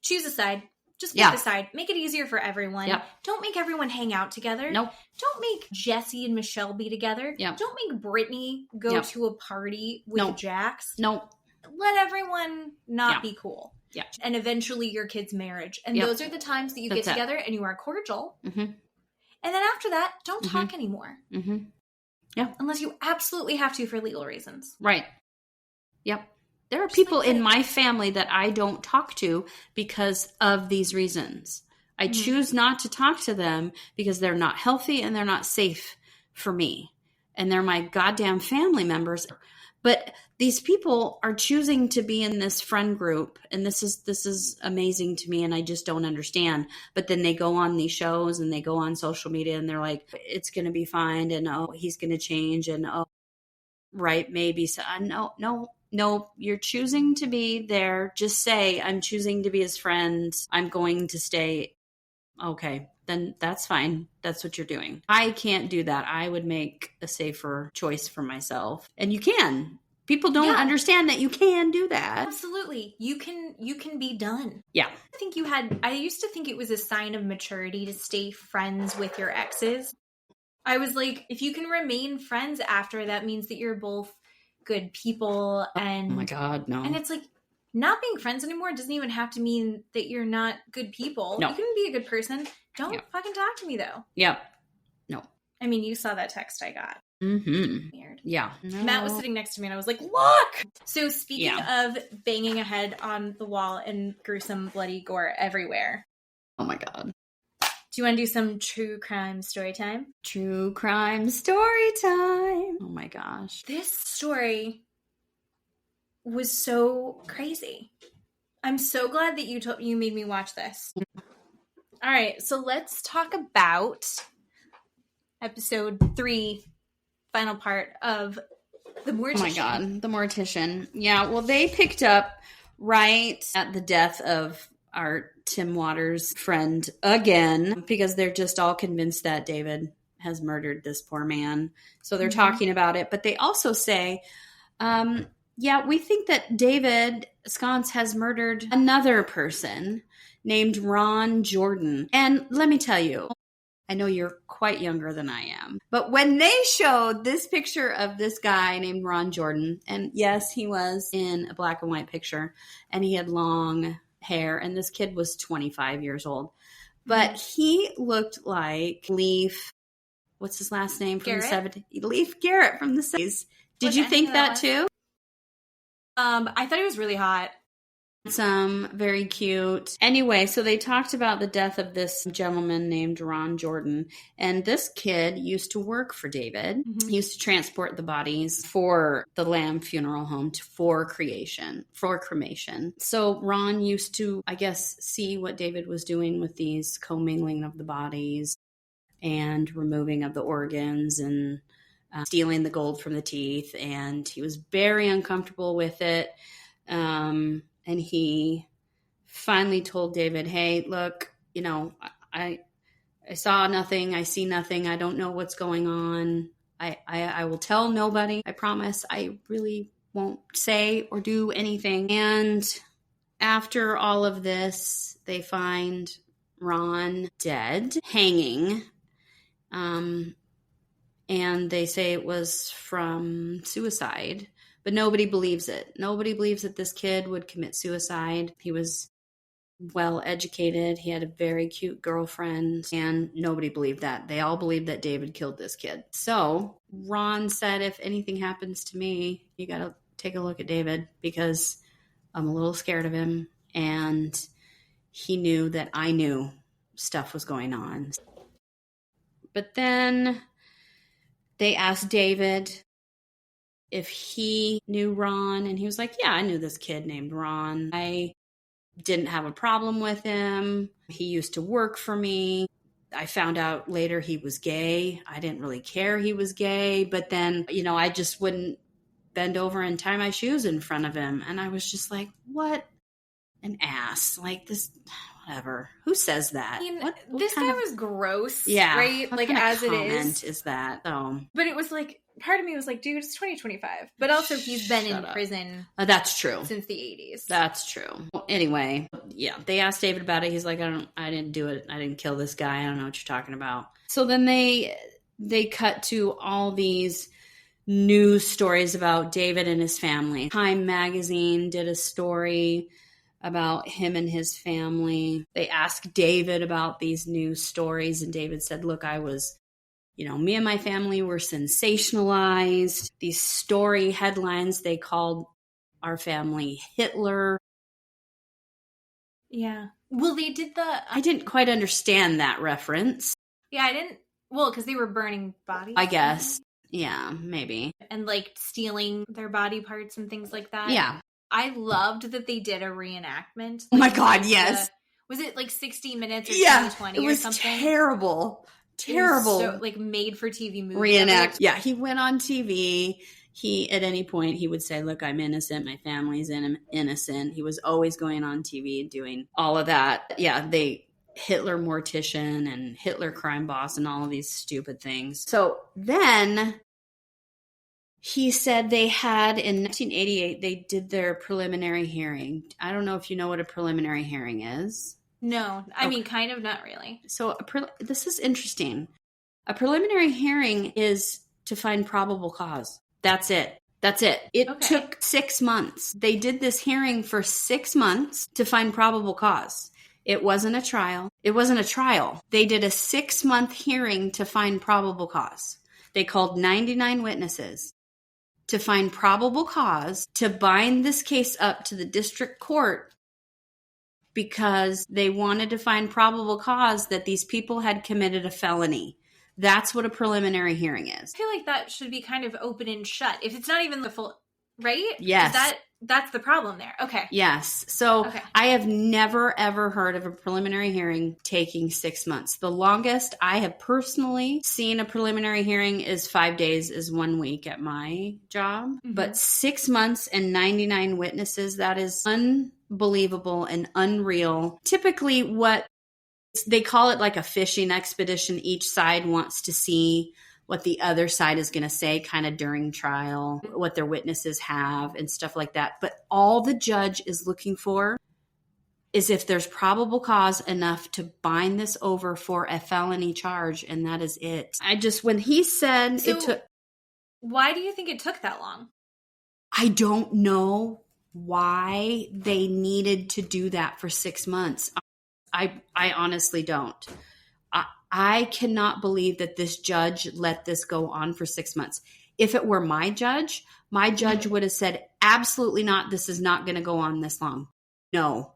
choose a side. Just pick a side. Make it easier for everyone. Don't make everyone hang out together. Nope. Don't make Jesse and Michelle be together. Don't make Brittany go to a party with Jax. Nope. Let everyone not be cool. And eventually your kid's marriage. And those are the times that you get together and you are cordial. And then after that, don't talk anymore. Unless you absolutely have to for legal reasons. Right. Yep. There are people in my family that I don't talk to because of these reasons. I choose not to talk to them because they're not healthy and they're not safe for me. And they're my goddamn family members. But these people are choosing to be in this friend group. And this is amazing to me. And I just don't understand. But then they go on these shows and they go on social media and they're like, it's going to be fine. And oh, he's going to change. And oh, right, maybe. So no, you're choosing to be there. Just say, I'm choosing to be his friend. I'm going to stay. Okay, then that's fine. That's what you're doing. I can't do that. I would make a safer choice for myself. And you can. People don't understand that you can do that. Absolutely. You can be done. Yeah. I used to think it was a sign of maturity to stay friends with your exes. I was like, if you can remain friends after, that means that you're both good people. And oh my God, no. And it's like, not being friends anymore doesn't even have to mean that you're not good people. No. You can be a good person. Don't fucking talk to me though. Yep. No. I mean, you saw that text I got. Weird. Yeah. No. Matt was sitting next to me and I was like, look! So speaking of banging a head on the wall and gruesome bloody gore everywhere. Oh my God. Do you want to do some true crime story time? True crime story time. Oh my gosh. This story was so crazy. I'm so glad that you made me watch this. All right, so let's talk about episode 3, final part of the Mortician. Oh my God, the Mortician. Yeah, well, they picked up right at the death of our Tim Waters friend again, because they're just all convinced that David has murdered this poor man. So they're talking about it. But they also say, yeah, we think that David Sconce has murdered another person named Ron Jordan. And let me tell you, I know you're quite younger than I am, but when they showed this picture of this guy named Ron Jordan, and yes, he was in a black and white picture, and he had long hair, and this kid was 25 years old, but he looked like Leaf. What's his last name from Garrett? the 70s? Leaf Garrett from the 70s. Did you think that too? I thought he was really hot. Very cute. Anyway, so they talked about the death of this gentleman named Ron Jordan. And this kid used to work for David. He used to transport the bodies for the Lamb Funeral Home for cremation. So Ron used to, I guess, see what David was doing with these commingling of the bodies and removing of the organs and stealing the gold from the teeth. And he was very uncomfortable with it. And he finally told David, hey, look, I saw nothing. I see nothing. I don't know what's going on. I will tell nobody. I promise. I really won't say or do anything. And after all of this, they find Ron dead, hanging. And they say it was from suicide. But nobody believes it. Nobody believes that this kid would commit suicide. He was well educated. He had a very cute girlfriend. And nobody believed that. They all believed that David killed this kid. So Ron said, if anything happens to me, you got to take a look at David, because I'm a little scared of him. And he knew that I knew stuff was going on. But then they asked David if he knew Ron, and he was like, yeah, I knew this kid named Ron. I didn't have a problem with him. He used to work for me. I found out later he was gay. I didn't really care he was gay, but then, I just wouldn't bend over and tie my shoes in front of him. And I was just like, what an ass. Like this, whatever. Who says that? I mean, this guy was gross. Yeah. Right? What like, kind of as it is that? So. But it was like, part of me was like, dude, it's 2025. But also, he's been in prison. That's true. Since the 80s. That's true. Well, anyway, yeah, they asked David about it. He's like, I didn't do it. I didn't kill this guy. I don't know what you're talking about. So then they cut to all these news stories about David and his family. Time magazine did a story about him and his family. They asked David about these news stories, and David said, look, I was, me and my family were sensationalized. These story headlines, they called our family Hitler. Yeah. Well, they did I didn't quite understand that reference. Yeah, I didn't. Well, because they were burning bodies. I guess. Yeah, maybe. And stealing their body parts and things like that. Yeah. I loved that they did a reenactment. Oh my God, yes. Was it 60 minutes or 2020 or something? It was terrible. So, made for TV movie. Reenact. Yeah, he went on TV. He, at any point, he would say, look, I'm innocent. My family's innocent. He was always going on TV doing all of that. Yeah, Hitler Mortician and Hitler Crime Boss and all of these stupid things. So then he said they had, in 1988, they did their preliminary hearing. I don't know if you know what a preliminary hearing is. No, I mean, kind of, not really. So this is interesting. A preliminary hearing is to find probable cause. That's it. It took 6 months. They did this hearing for 6 months to find probable cause. It wasn't a trial. They did a 6-month hearing to find probable cause. They called 99 witnesses to find probable cause to bind this case up to the district court, because they wanted to find probable cause that these people had committed a felony. That's what a preliminary hearing is. I feel like that should be kind of open and shut. If it's not even the full, right? Yes. That's the problem there. Okay. Yes. So I have never, ever heard of a preliminary hearing taking 6 months. The longest I have personally seen a preliminary hearing is 5 days, is 1 week at my job. Mm-hmm. But 6 months and 99 witnesses, that is unbelievable and unreal. Typically what they call it like a fishing expedition. Each side wants to see what the other side is going to say kind of during trial, what their witnesses have and stuff like that. But all the judge is looking for is if there's probable cause enough to bind this over for a felony charge. And that is it. When he said it took. Why do you think it took that long? I don't know why they needed to do that for 6 months. I honestly don't. I cannot believe that this judge let this go on for 6 months. If it were my judge would have said, absolutely not. This is not going to go on this long. No.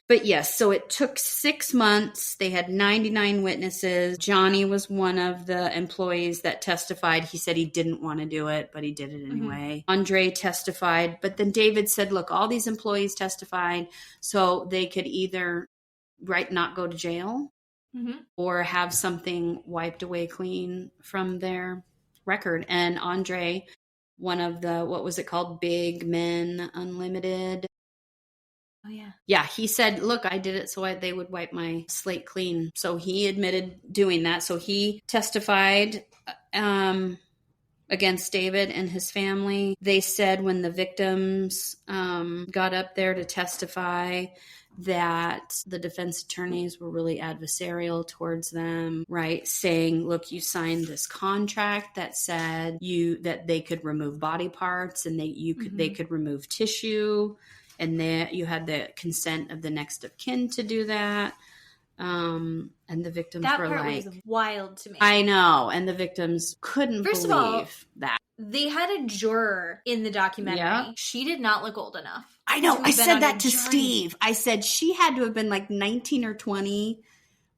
But yes, so it took 6 months. They had 99 witnesses. Johnny was one of the employees that testified. He said he didn't want to do it, but he did it anyway. Mm-hmm. Andre testified. But then David said, look, all these employees testified so they could either not go to jail, mm-hmm. or have something wiped away clean from their record. And Andre, one of the, what was it called? Big Men Unlimited. Oh, yeah. Yeah, he said, look, I did it so they would wipe my slate clean. So he admitted doing that. So he testified against David and his family. They said when the victims got up there to testify that the defense attorneys were really adversarial towards them, right? Saying, look, you signed this contract that said that they could remove body parts and they could remove tissue, and that you had the consent of the next of kin to do that. And the victims that were part like, was wild to me. I know. And the victims couldn't believe that. They had a juror in the documentary. Yeah. She did not look old enough. I know. I said that to Steve. I said she had to have been like 19 or 20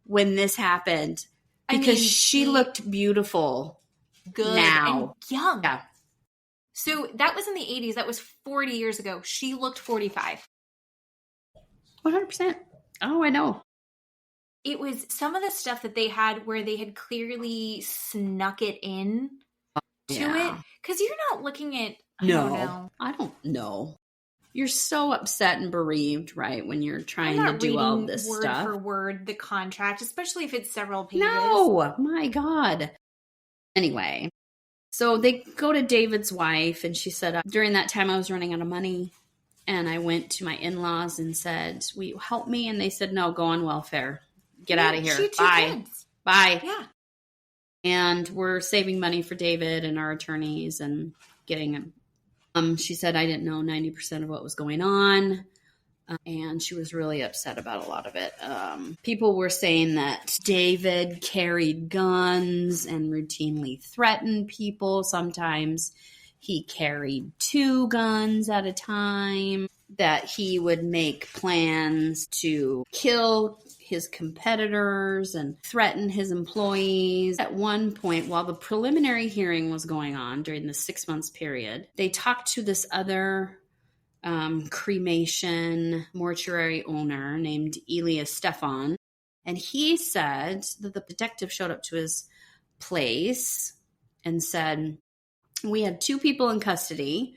when this happened, because she looked beautiful. Good now. And young. Yeah. So that was in the 80s. That was 40 years ago. She looked 45. 100%. Oh, I know. It was some of the stuff that they had where they had clearly snuck it in to it. Because you're not looking at... I don't know. You're so upset and bereaved, right, when you're trying to do all this word stuff. Word for word, the contract, especially if it's several pages. No, my God. Anyway, so they go to David's wife, and she said, during that time I was running out of money, and I went to my in-laws and said, will you help me? And they said, no, go on welfare. Get out of here. Bye. Kids. Bye. Yeah. And we're saving money for David and our attorneys and getting him. She said, I didn't know 90% of what was going on. And she was really upset about a lot of it. People were saying that David carried guns and routinely threatened people. Sometimes he carried 2 guns at a time, that he would make plans to kill his competitors and threaten his employees. At one point, while the preliminary hearing was going on during the 6 months period, they talked to this other cremation mortuary owner named Elias Stefan. And he said that the detective showed up to his place and said, we have 2 people in custody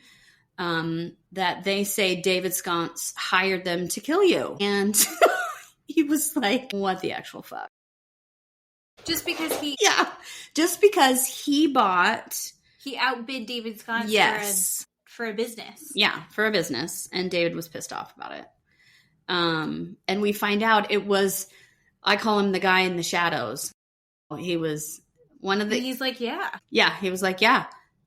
that they say David Sconce hired them to kill you. And he was like, what the actual fuck? Just because he outbid David Sconce for a business. Yeah, for a business. And David was pissed off about it. And we find out it was, I call him the guy in the shadows. He was one of the... And he's like, yeah. Yeah, he was like, yeah.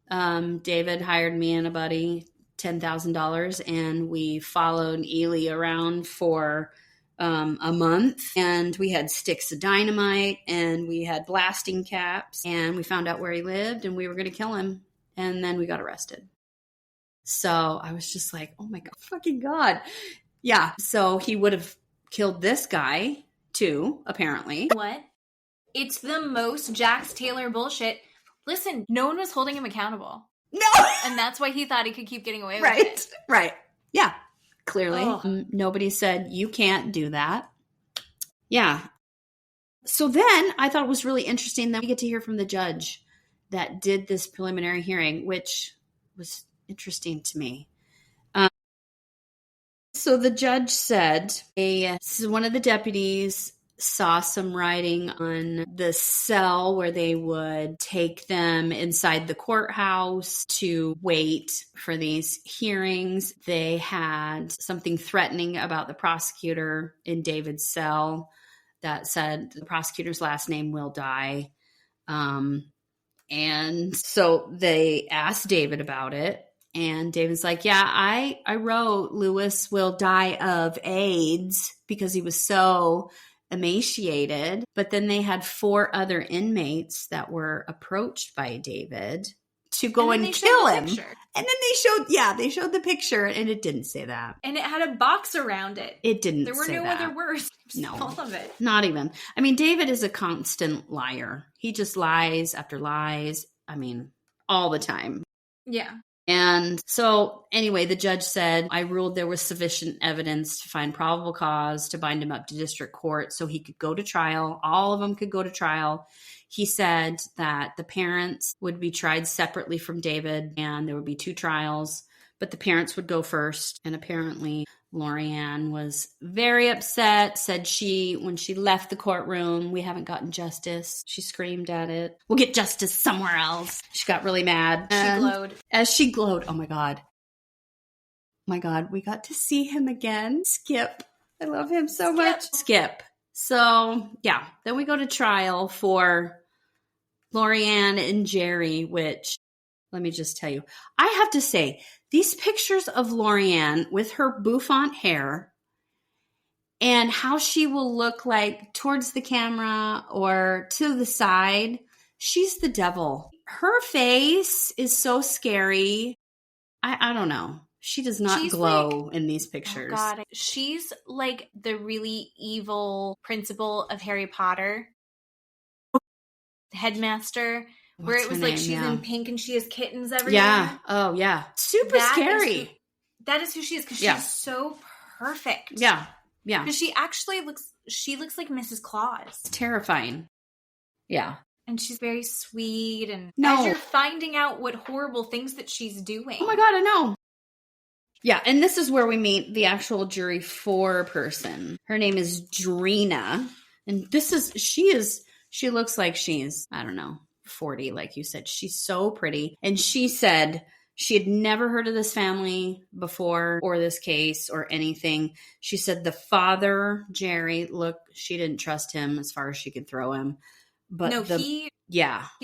David hired me and a buddy $10,000, and we followed Ely around for a month, and we had sticks of dynamite, and we had blasting caps, and we found out where he lived, and we were going to kill him, and then we got arrested. So I was just like, oh my God, fucking God. Yeah. So he would have killed this guy too, apparently. What? It's the most Jax Taylor bullshit. Listen, no one was holding him accountable. No. And that's why he thought he could keep getting away with it. Right. Yeah. Clearly. Oh. Nobody said, you can't do that. Yeah. So then I thought it was really interesting that we get to hear from the judge that did this preliminary hearing, which was interesting to me. So the judge said, one of the deputies saw some writing on the cell where they would take them inside the courthouse to wait for these hearings. They had something threatening about the prosecutor in David's cell that said the prosecutor's last name will die. And so they asked David about it. And David's like, yeah, I wrote Lewis will die of AIDS because he was so emaciated. But then they had 4 other inmates that were approached by David to go and kill him. And then they showed the picture and it didn't say that. And it had a box around it. It didn't say that. There were no other words. No. All of it. Not even. I mean, David is a constant liar. He just lies after lies. I mean, all the time. Yeah. And so anyway, the judge said, I ruled there was sufficient evidence to find probable cause to bind him up to district court so he could go to trial. All of them could go to trial. He said that the parents would be tried separately from David and there would be 2 trials, but the parents would go first. And apparently Lorianne was very upset, said when she left the courtroom, we haven't gotten justice. She screamed at it. We'll get justice somewhere else. She got really mad. She glowed. As she glowed, oh my God. My God, we got to see him again. Skip. I love him so much. Skip. So, yeah. Then we go to trial for Lorianne and Jerry, which, let me just tell you, I have to say, these pictures of Lorianne with her bouffant hair and how she will look like towards the camera or to the side, she's the devil. Her face is so scary. I don't know. She does not glow in these pictures. Oh God. She's like the really evil principal of Harry Potter. The headmaster. Where it was like she's in pink and she has kittens everywhere. Yeah. Oh, yeah. Super scary. That is who she is because she's so perfect. Yeah. Yeah. Because she actually looks like Mrs. Claus. It's terrifying. Yeah. And she's very sweet. And as you're finding out what horrible things that she's doing. Oh my God, I know. Yeah. And this is where we meet the actual jury 4 person. Her name is Drina. And she looks like she's, I don't know, 40, like you said. She's so pretty. And she said she had never heard of this family before or this case or anything. She said the father, Jerry, she didn't trust him as far as she could throw him. But he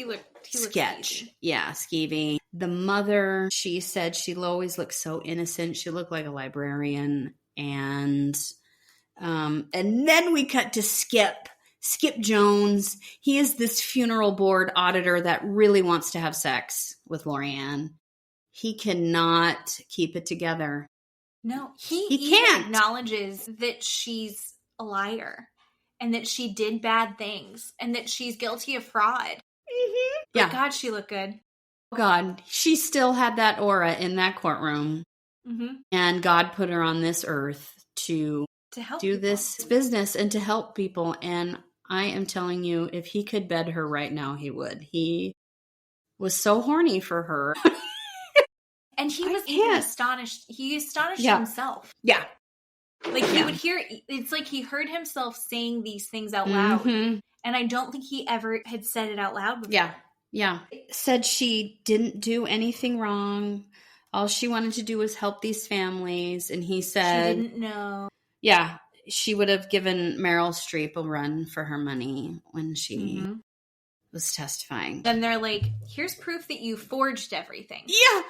looked sketch. Skeevy. Yeah, skeevy. The mother, she said she'll always look so innocent. She looked like a librarian. And then we cut to Skip Jones. He is this funeral board auditor that really wants to have sex with Lorianne. He cannot keep it together. No, he can't. Acknowledges that she's a liar and that she did bad things and that she's guilty of fraud. Mm-hmm. Yeah. God, she looked good. God, she still had that aura in that courtroom. Mm-hmm. And God put her on this earth to help do people. This business and to help people. And I am telling you, if he could bed her right now, he would. He was so horny for her. And he was even astonished. He astonished himself. Yeah. Like he would hear, it's like he heard himself saying these things out loud. Mm-hmm. And I don't think he ever had said it out loud before. Yeah. Yeah. Said she didn't do anything wrong. All she wanted to do was help these families. And he said, she didn't know. Yeah. She would have given Meryl Streep a run for her money when she was testifying. Then they're like, here's proof that you forged everything. Yeah.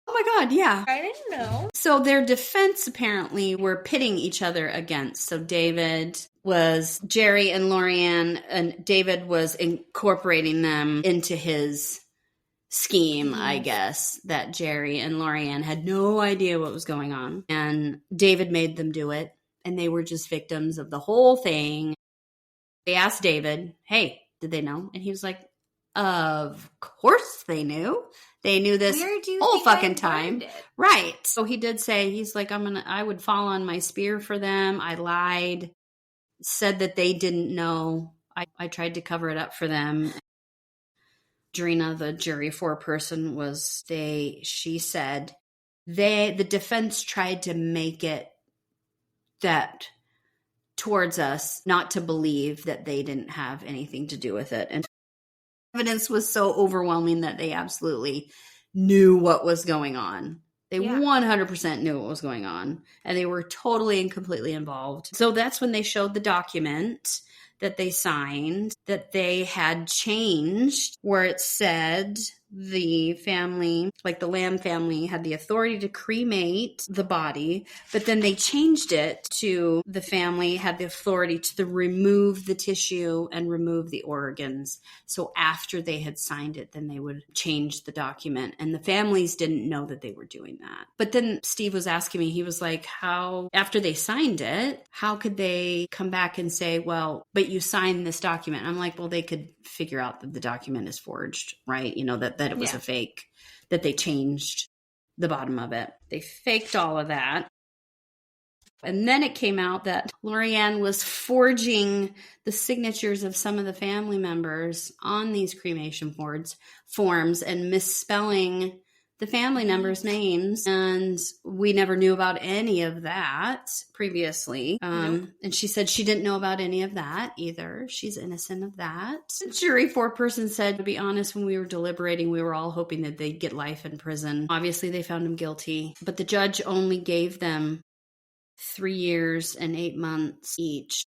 Oh my God, yeah. I didn't know. So their defense apparently were pitting each other against. So David was Jerry and Lorianne, and David was incorporating them into his scheme, I guess, that Jerry and Lorianne had no idea what was going on. And David made them do it. And they were just victims of the whole thing. They asked David, hey, did they know? And he was like, Of course they knew. They knew this whole fucking time. Right. So he did say, he's like, I would fall on my spear for them. I lied, said that they didn't know. I tried to cover it up for them. Drina, the jury foreperson, she said the defense tried to make it that towards us, not to believe that they didn't have anything to do with it. And evidence was so overwhelming that they absolutely knew what was going on. They 100% knew what was going on, and they were totally and completely involved. So that's when they showed the document that they signed, that they had changed, where it said the family, like the Lamb family, had the authority to cremate the body, but then they changed it to the family had the authority to remove the tissue and remove the organs. So after they had signed it, then they would change the document, and the families didn't know that they were doing that. But then Steve was asking me, he was like, how, after they signed it, how could they come back and say, well, but you signed this document? I'm like, well, they could figure out that the document is forged, right? You know, that it was a fake, that they changed the bottom of it. They faked all of that. And then it came out that Lorianne was forging the signatures of some of the family members on these cremation forms and misspelling the family members' names. And we never knew about any of that previously. And she said she didn't know about any of that either. She's innocent of that. The jury foreperson said, to be honest, when we were deliberating, we were all hoping that they'd get life in prison. Obviously, they found him guilty, but the judge only gave them 3 years and 8 months each.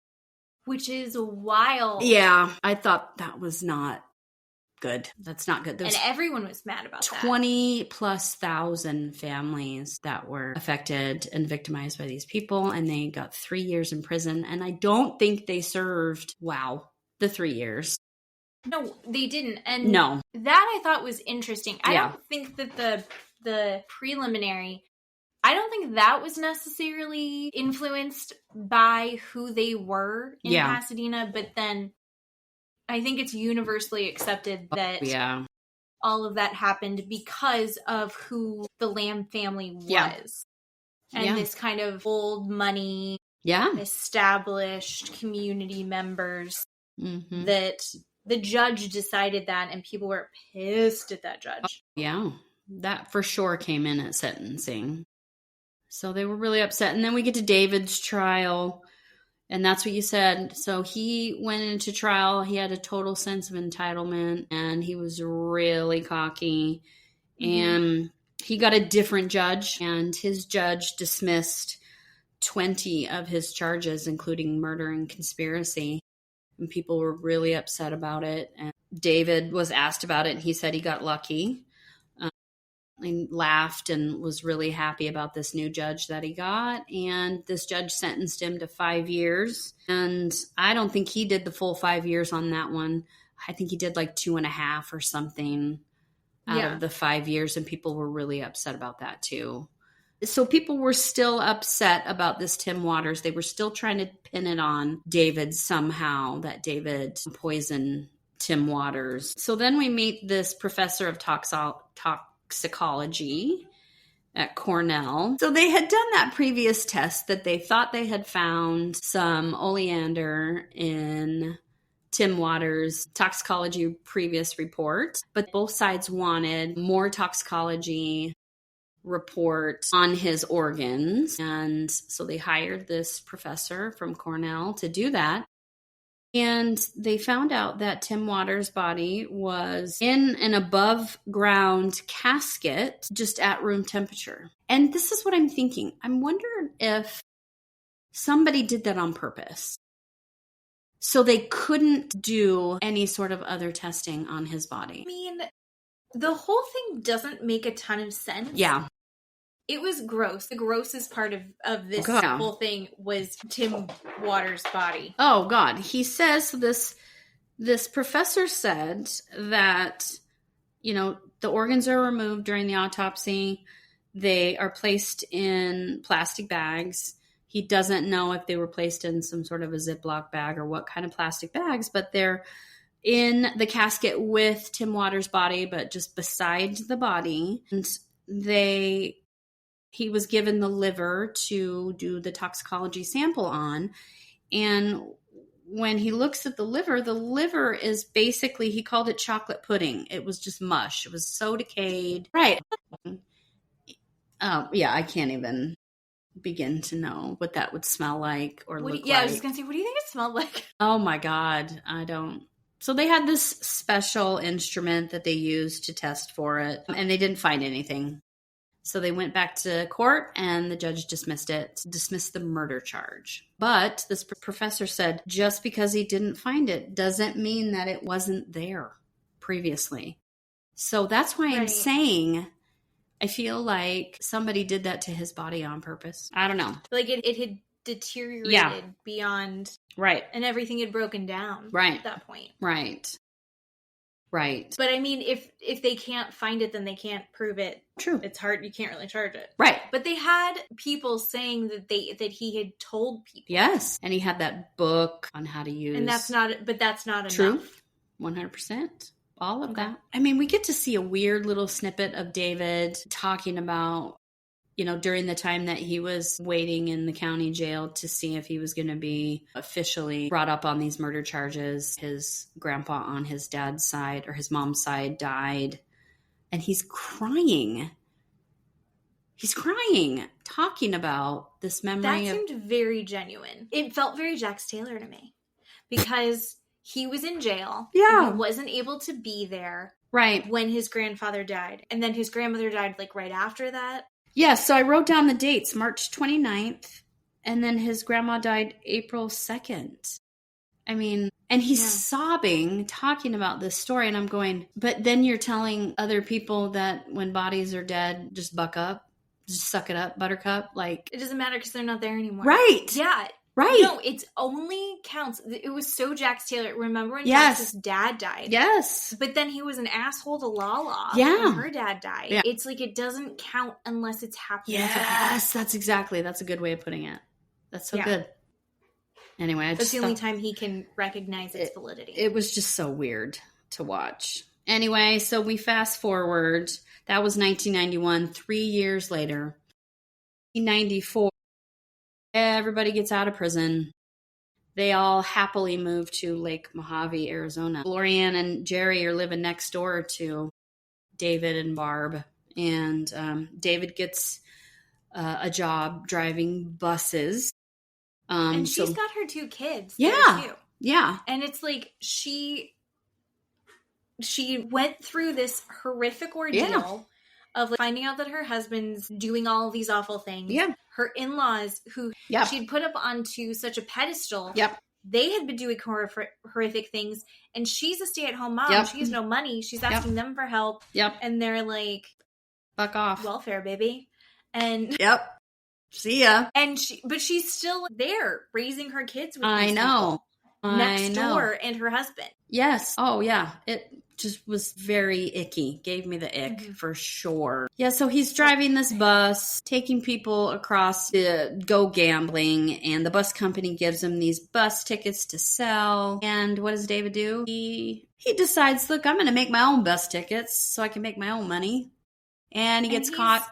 Which is wild. Yeah, I thought that was not good. That's not good. And everyone was mad about 20,000+ families that were affected and victimized by these people, and they got 3 years in prison. And I don't think they served, the 3 years. No, they didn't. And no, that I thought was interesting. I don't think that the preliminary, I don't think that was necessarily influenced by who they were in Pasadena, but then I think it's universally accepted that all of that happened because of who the Lamb family was. And this kind of old money, established community members that the judge decided that, and people were pissed at that judge. Yeah, that for sure came in at sentencing. So they were really upset. And then we get to David's trial. And that's what you said. So he went into trial. He had a total sense of entitlement, and he was really cocky. And he got a different judge, and his judge dismissed 20 of his charges, including murder and conspiracy. And people were really upset about it. And David was asked about it, and he said he got lucky. And laughed and was really happy about this new judge that he got. And this judge sentenced him to 5 years. And I don't think he did the full 5 years on that one. I think he did like 2.5 or something out of the 5 years. And people were really upset about that too. So people were still upset about this Tim Waters. They were still trying to pin it on David somehow, that David poisoned Tim Waters. So then we meet this professor of toxicology at Cornell. So they had done that previous test that they thought they had found some oleander in Tim Waters' toxicology previous report, but both sides wanted more toxicology report on his organs. And so they hired this professor from Cornell to do that. And they found out that Tim Waters' body was in an above ground casket, just at room temperature. And this is what I'm thinking. I'm wondering if somebody did that on purpose, so they couldn't do any sort of other testing on his body. I mean, the whole thing doesn't make a ton of sense. Yeah. It was gross. The grossest part of this whole thing was Tim Waters' body. Oh, God. He says this professor said that, the organs are removed during the autopsy. They are placed in plastic bags. He doesn't know if they were placed in some sort of a Ziploc bag or what kind of plastic bags, but they're in the casket with Tim Waters' body, but just beside the body. And he was given the liver to do the toxicology sample on. And when he looks at the liver is basically, he called it chocolate pudding. It was just mush. It was so decayed. Right. Yeah, I can't even begin to know what that would smell like or look like. Yeah, I was just going to say, what do you think it smelled like? Oh my God, I don't. So they had this special instrument that they used to test for it, and they didn't find anything. So they went back to court, and the judge dismissed the murder charge. But this professor said, just because he didn't find it doesn't mean that it wasn't there previously. So that's why I'm saying I feel like somebody did that to his body on purpose. I don't know. Like it had deteriorated beyond... Right. And everything had broken down at that point. Right. But I mean, if they can't find it, then they can't prove it. True. It's hard. You can't really charge it. Right. But they had people saying that he had told people. Yes. And he had that book on how to use. And that's not True. enough. 100%. All of that. I mean, we get to see a weird little snippet of David talking about, during the time that he was waiting in the county jail to see if he was going to be officially brought up on these murder charges. His grandpa on his dad's side or his mom's side died. And he's crying. Talking about this memory. That seemed very genuine. It felt very Jax Taylor to me. Because he was in jail. Yeah. He wasn't able to be there. Right. When his grandfather died. And then his grandmother died right after that. Yeah, so I wrote down the dates, March 29th, and then his grandma died April 2nd. I mean, and he's sobbing, talking about this story, and I'm going, but then you're telling other people that when bodies are dead, just buck up, just suck it up, buttercup, It doesn't matter because they're not there anymore. Right. Yeah. Right. No, it only counts. It was so Jax Taylor. Remember when Jax's dad died? Yes. But then he was an asshole to Lala when her dad died. Yeah. It's it doesn't count unless it's happening. Yes, that's a good way of putting it. That's so good. Anyway, that's the only time he can recognize its validity. It was just so weird to watch. Anyway, so we fast forward. That was 1991. 3 years later, 1994. Everybody gets out of prison. They all happily move to Lake Mojave, Arizona. Lorianne and Jerry are living next door to David and Barb. And David gets a job driving buses. And she's got her 2 kids. Yeah. Too. Yeah. And it's she went through this horrific ordeal of finding out that her husband's doing all of these awful things. Yeah. Her in-laws, who she'd put up onto such a pedestal, they had been doing horrific things, and she's a stay-at-home mom. She has no money. She's asking them for help. And they're like, fuck off. Welfare, baby. And see ya. And she's still there raising her kids with I know. Next door and her husband. Yes. Oh, yeah. It just was very icky. Gave me the ick for sure. Yeah, so he's driving this bus, taking people across to go gambling, and the bus company gives him these bus tickets to sell. And what does David do? He decides, look, I'm going to make my own bus tickets so I can make my own money. And he gets caught.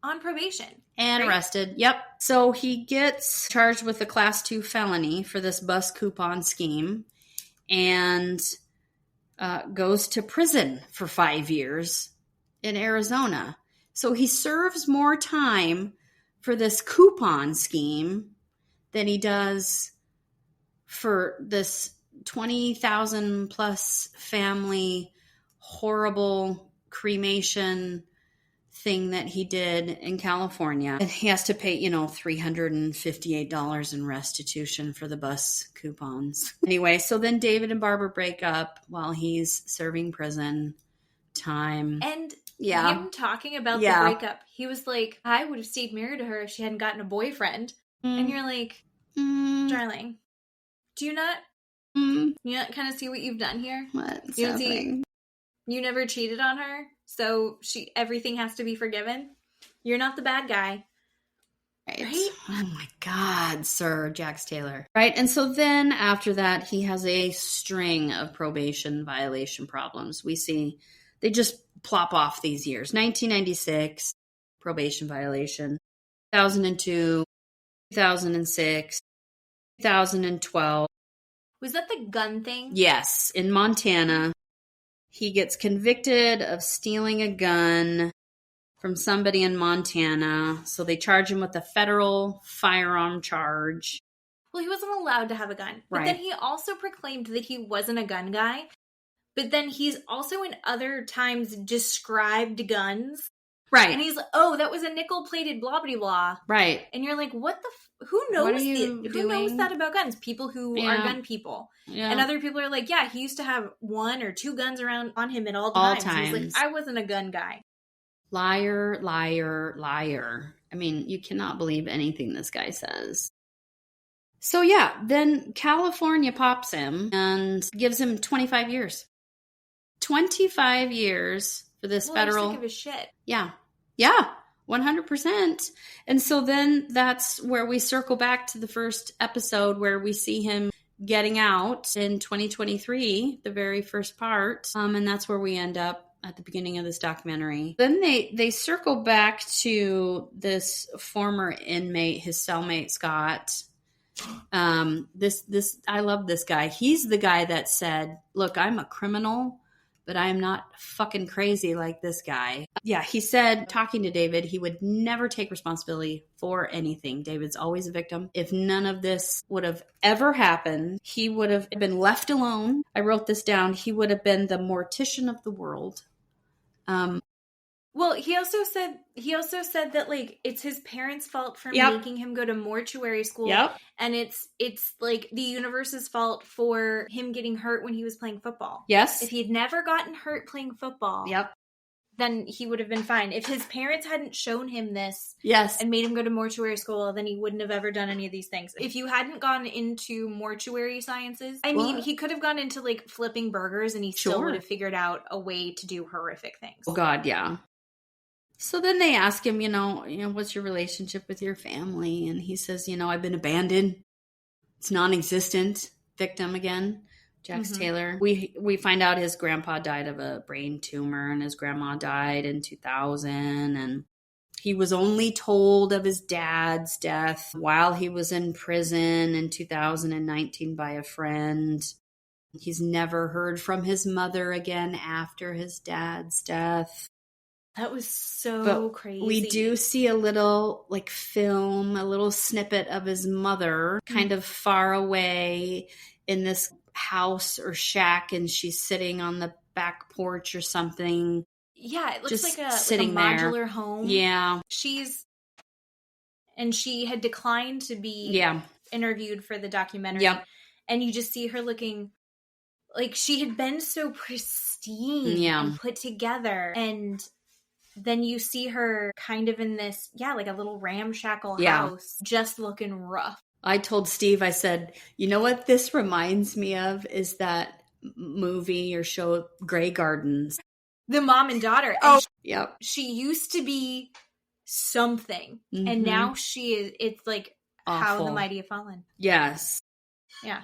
On probation. And arrested. Yep. So he gets charged with a Class 2 felony for this bus coupon scheme and goes to prison for 5 years in Arizona. So he serves more time for this coupon scheme than he does for this 20,000 plus family horrible cremation thing that he did in California. And he has to pay, $358 in restitution for the bus coupons. Anyway, so then David and Barbara break up while he's serving prison time. And him talking about the breakup, he was like, I would have stayed married to her if she hadn't gotten a boyfriend. And you're like, darling, do you not kind of see what you've done here? What's you happening? You never cheated on her, so everything has to be forgiven. You're not the bad guy. Right? Oh my God, Sir Jax Taylor. Right. And so then after that, he has a string of probation violation problems. We see they just plop off these years. 1996, probation violation. 2002, 2006, 2012. Was that the gun thing? Yes. In Montana, he gets convicted of stealing a gun from somebody in Montana. So they charge him with a federal firearm charge. Well, he wasn't allowed to have a gun. But Right. then he also proclaimed that he wasn't a gun guy. But then he's also in other times described guns. Right. And he's like, oh, that was a nickel-plated blah, blah, blah. Right. And you're like, what the... Who knows who knows that about guns? People who are gun people. Yeah. And other people are like, yeah, he used to have 1 or 2 guns around on him at all times. He's like, I wasn't a gun guy. Liar, liar, liar. I mean, you cannot believe anything this guy says. So yeah, then California pops him and gives him 25 years. 25 years for this federal... Sick of his shit. Yeah. Yeah. 100%. And so then that's where we circle back to the first episode where we see him getting out in 2023, the very first part. And that's where we end up at the beginning of this documentary. Then they circle back to this former inmate, his cellmate, Scott. This I love this guy. He's the guy that said, look, I'm a criminal, but I'm not fucking crazy like this guy. Yeah, he said, talking to David, he would never take responsibility for anything. David's always a victim. If none of this would have ever happened, he would have been left alone. I wrote this down. He would have been the mortician of the world. Well, he also said that like it's his parents' fault for making him go to mortuary school. Yep. And it's like the universe's fault for him getting hurt when he was playing football. Yes. If he had never gotten hurt playing football, then he would have been fine. If his parents hadn't shown him this and made him go to mortuary school, then he wouldn't have ever done any of these things. If you hadn't gone into mortuary sciences, I mean, he could have gone into like flipping burgers and he still would have figured out a way to do horrific things. Oh God, yeah. So then they ask him, you know, what's your relationship with your family? And he says, I've been abandoned. It's non-existent. Victim again. Jax Taylor. We find out his grandpa died of a brain tumor and his grandma died in 2000. And he was only told of his dad's death while he was in prison in 2019 by a friend. He's never heard from his mother again after his dad's death. That was so crazy. We do see a little film, a little snippet of his mother kind of far away in this house or shack, and she's sitting on the back porch or something. Yeah, it looks just like a modular there. Home. Yeah. She had declined to be interviewed for the documentary. Yep. And you just see her looking like she had been so pristine and put together. And then you see her kind of in this, like a little ramshackle house, just looking rough. I told Steve, I said, you know what this reminds me of is that movie or show, Grey Gardens. The mom and daughter. And she used to be something. And now she is, it's like awful. How the Mighty Have Fallen. Yes. Yeah.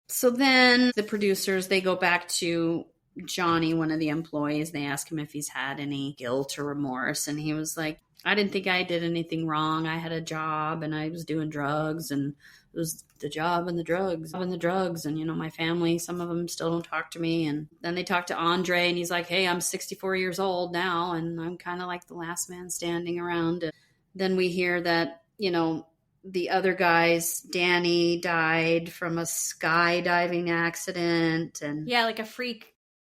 So then the producers, they go back to Johnny, one of the employees. They ask him if he's had any guilt or remorse. And he was like, I didn't think I did anything wrong. I had a job and I was doing drugs, and it was the job and the drugs and, my family, some of them still don't talk to me. And then they talk to Andre and he's like, hey, I'm 64 years old now and I'm kind of like the last man standing around. And then we hear that, the other guys, Danny died from a skydiving accident. And like a freak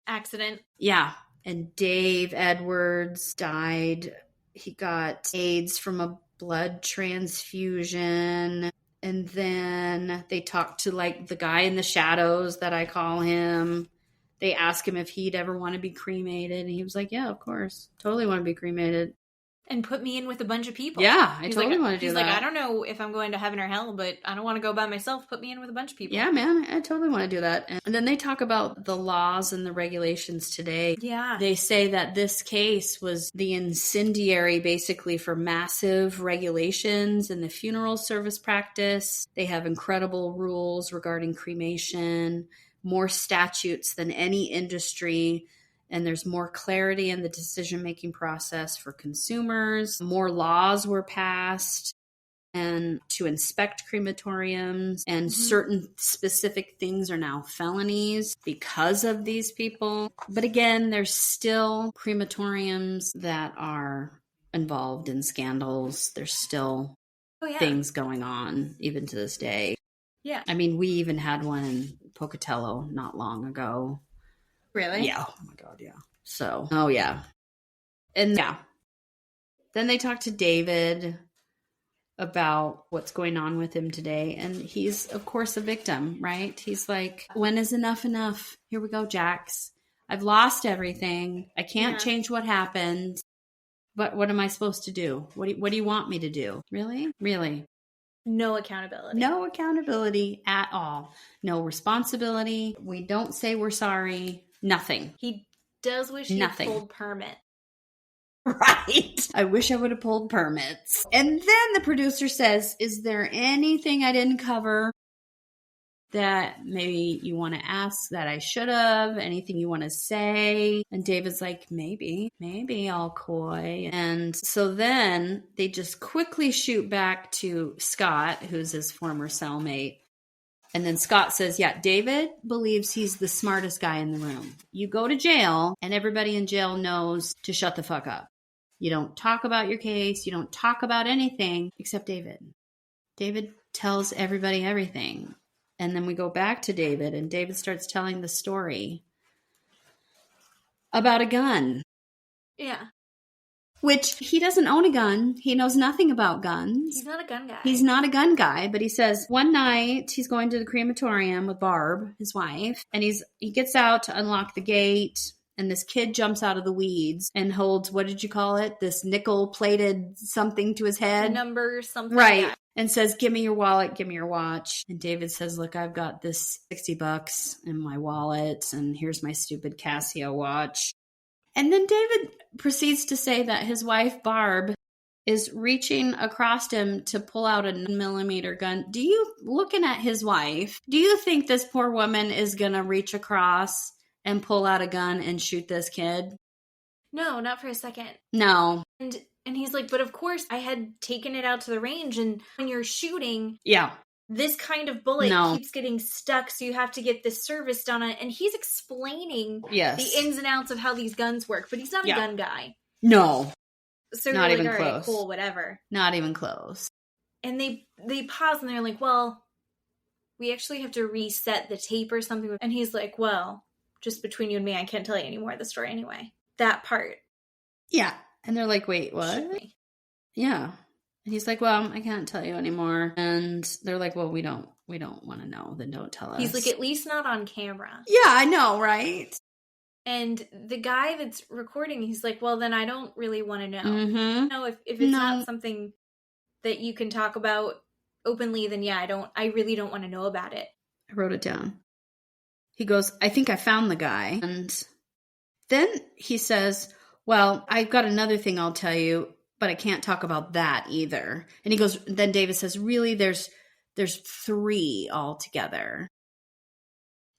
accident. Yeah. And Dave Edwards died. He got AIDS from a blood transfusion. And then they talked to the guy in the shadows that I call him. They asked him if he'd ever want to be cremated. And he was like, yeah, of course. Totally want to be cremated. And put me in with a bunch of people. Yeah, I totally want to do that. He's like, I don't know if I'm going to heaven or hell, but I don't want to go by myself. Put me in with a bunch of people. Yeah, man, I totally want to do that. And then they talk about the laws and the regulations today. Yeah. They say that this case was the incendiary, basically, for massive regulations in the funeral service practice. They have incredible rules regarding cremation, more statutes than any industry. And there's more clarity in the decision-making process for consumers. More laws were passed and to inspect crematoriums, and certain specific things are now felonies because of these people. But again, there's still crematoriums that are involved in scandals. There's still things going on even to this day. Yeah. I mean, we even had one in Pocatello not long ago. Really? Yeah. Oh my God, yeah. So, oh yeah. And yeah. Then they talked to David about what's going on with him today. And he's, of course, a victim, right? He's like, when is enough enough? Here we go, Jax. I've lost everything. I can't change what happened. But what am I supposed to do? What do you want me to do? Really? Really? No accountability. No accountability at all. No responsibility. We don't say we're sorry. Nothing. He does wish he had pulled permit. Right. I wish I would have pulled permits. And then the producer says, is there anything I didn't cover that maybe you want to ask that I should have? Anything you want to say? And David's like, maybe all coy. And so then they just quickly shoot back to Scott, who's his former cellmate. And then Scott says, yeah, David believes he's the smartest guy in the room. You go to jail and everybody in jail knows to shut the fuck up. You don't talk about your case. You don't talk about anything except David. David tells everybody everything. And then we go back to David and David starts telling the story about a gun. Yeah. Which he doesn't own a gun. He knows nothing about guns. He's not a gun guy. He's not a gun guy, but he says one night he's going to the crematorium with Barb, his wife, and he gets out to unlock the gate, and this kid jumps out of the weeds and holds, what did you call it? This nickel-plated something to his head. Number something. Right. Like that. And says, give me your wallet, give me your watch. And David says, look, I've got this $60 in my wallet, and here's my stupid Casio watch. And then David proceeds to say that his wife, Barb, is reaching across him to pull out a 9mm gun. Looking at his wife, do you think this poor woman is going to reach across and pull out a gun and shoot this kid? No, not for a second. No. And he's like, but of course, I had taken it out to the range, and when you're shooting... Yeah. This kind of bullet keeps getting stuck, so you have to get this service done on it. And he's explaining the ins and outs of how these guns work, but he's not a gun guy. No. So not you're even like, all right, close. cool, whatever. Not even close. And they pause and they're like, well, we actually have to reset the tape or something. And he's like, well, just between you and me, I can't tell you any more of the story anyway. That part. Yeah. And they're like, wait, what? Yeah. And he's like, well, I can't tell you anymore. And they're like, well, we don't want to know. Then don't tell us. He's like, at least not on camera. Yeah, I know, right? And the guy that's recording, he's like, well, then I don't really want to know. Mm-hmm. No, if it's not something that you can talk about openly, then yeah, I really don't want to know about it. I wrote it down. He goes, I think I found the guy. And then he says, well, I've got another thing I'll tell you, but I can't talk about that either. And he goes, then David says, really, there's 3 altogether.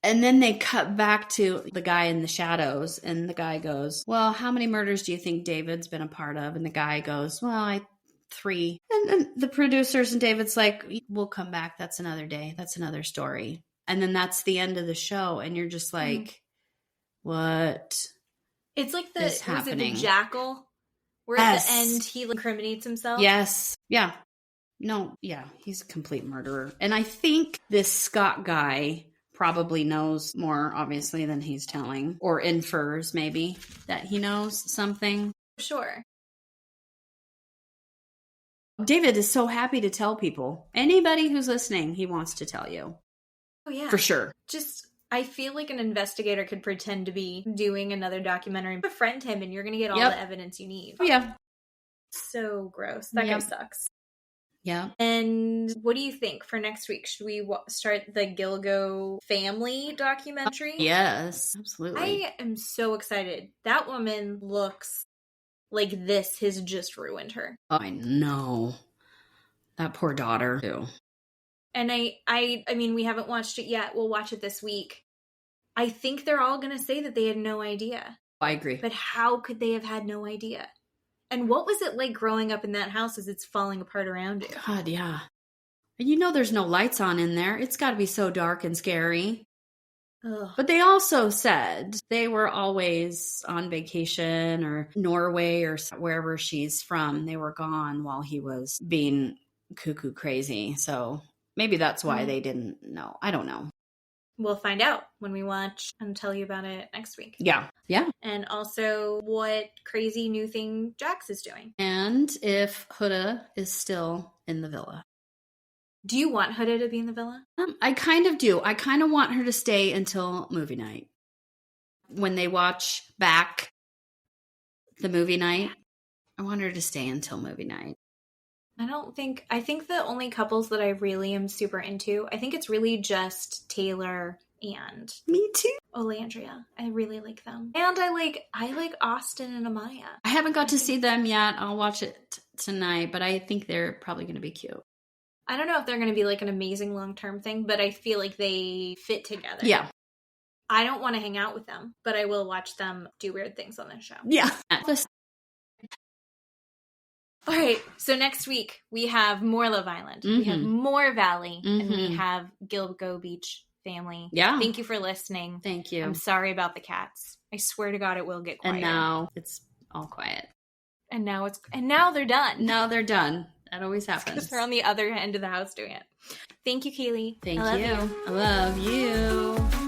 And then they cut back to the guy in the shadows, and the guy goes, well, how many murders do you think David's been a part of? And the guy goes, well, 3. And then the producers and David's like, we'll come back. That's another day. That's another story. And then that's the end of the show. And you're just like, what? It's like is happening? The Jackal? Where at the end, he incriminates himself? Yes. Yeah. No, yeah. He's a complete murderer. And I think this Scott guy probably knows more, obviously, than he's telling. Or infers, maybe, that he knows something. Sure. David is so happy to tell people. Anybody who's listening, he wants to tell you. Oh, yeah. For sure. I feel like an investigator could pretend to be doing another documentary. Befriend him and you're going to get all the evidence you need. Oh, yeah. So gross. That guy sucks. Yeah. And what do you think for next week? Should we start the Gilgo family documentary? Yes, absolutely. I am so excited. That woman looks like this has just ruined her. I know. That poor daughter, too. And I mean, we haven't watched it yet. We'll watch it this week. I think they're all going to say that they had no idea. I agree. But how could they have had no idea? And what was it like growing up in that house as it's falling apart around you? God, yeah. And you know there's no lights on in there. It's got to be so dark and scary. Ugh. But they also said they were always on vacation or Norway or wherever she's from. They were gone while he was being cuckoo crazy. So maybe that's why they didn't know. I don't know. We'll find out when we watch and tell you about it next week. Yeah. Yeah. And also what crazy new thing Jax is doing. And if Huda is still in the villa. Do you want Huda to be in the villa? I kind of do. I kind of want her to stay until movie night. When they watch back the movie night, I want her to stay until movie night. I think the only couples that I really am super into, I think it's really just Taylor and Me too. Olandria. I really like them. And I like Austin and Amaya. I haven't got to see them yet. I'll watch it tonight, but I think they're probably going to be cute. I don't know if they're going to be like an amazing long-term thing, but I feel like they fit together. Yeah. I don't want to hang out with them, but I will watch them do weird things on this show. Yeah. All right, so next week we have more Love Island, we have more Valley, and we have Gilgo Beach family. Yeah. Thank you for listening. Thank you. I'm sorry about the cats. I swear to God it will get quiet. And now it's all quiet. And now they're done. Now they're done. That always happens. Because they're on the other end of the house doing it. Thank you, Keeley. Thank you. I love you.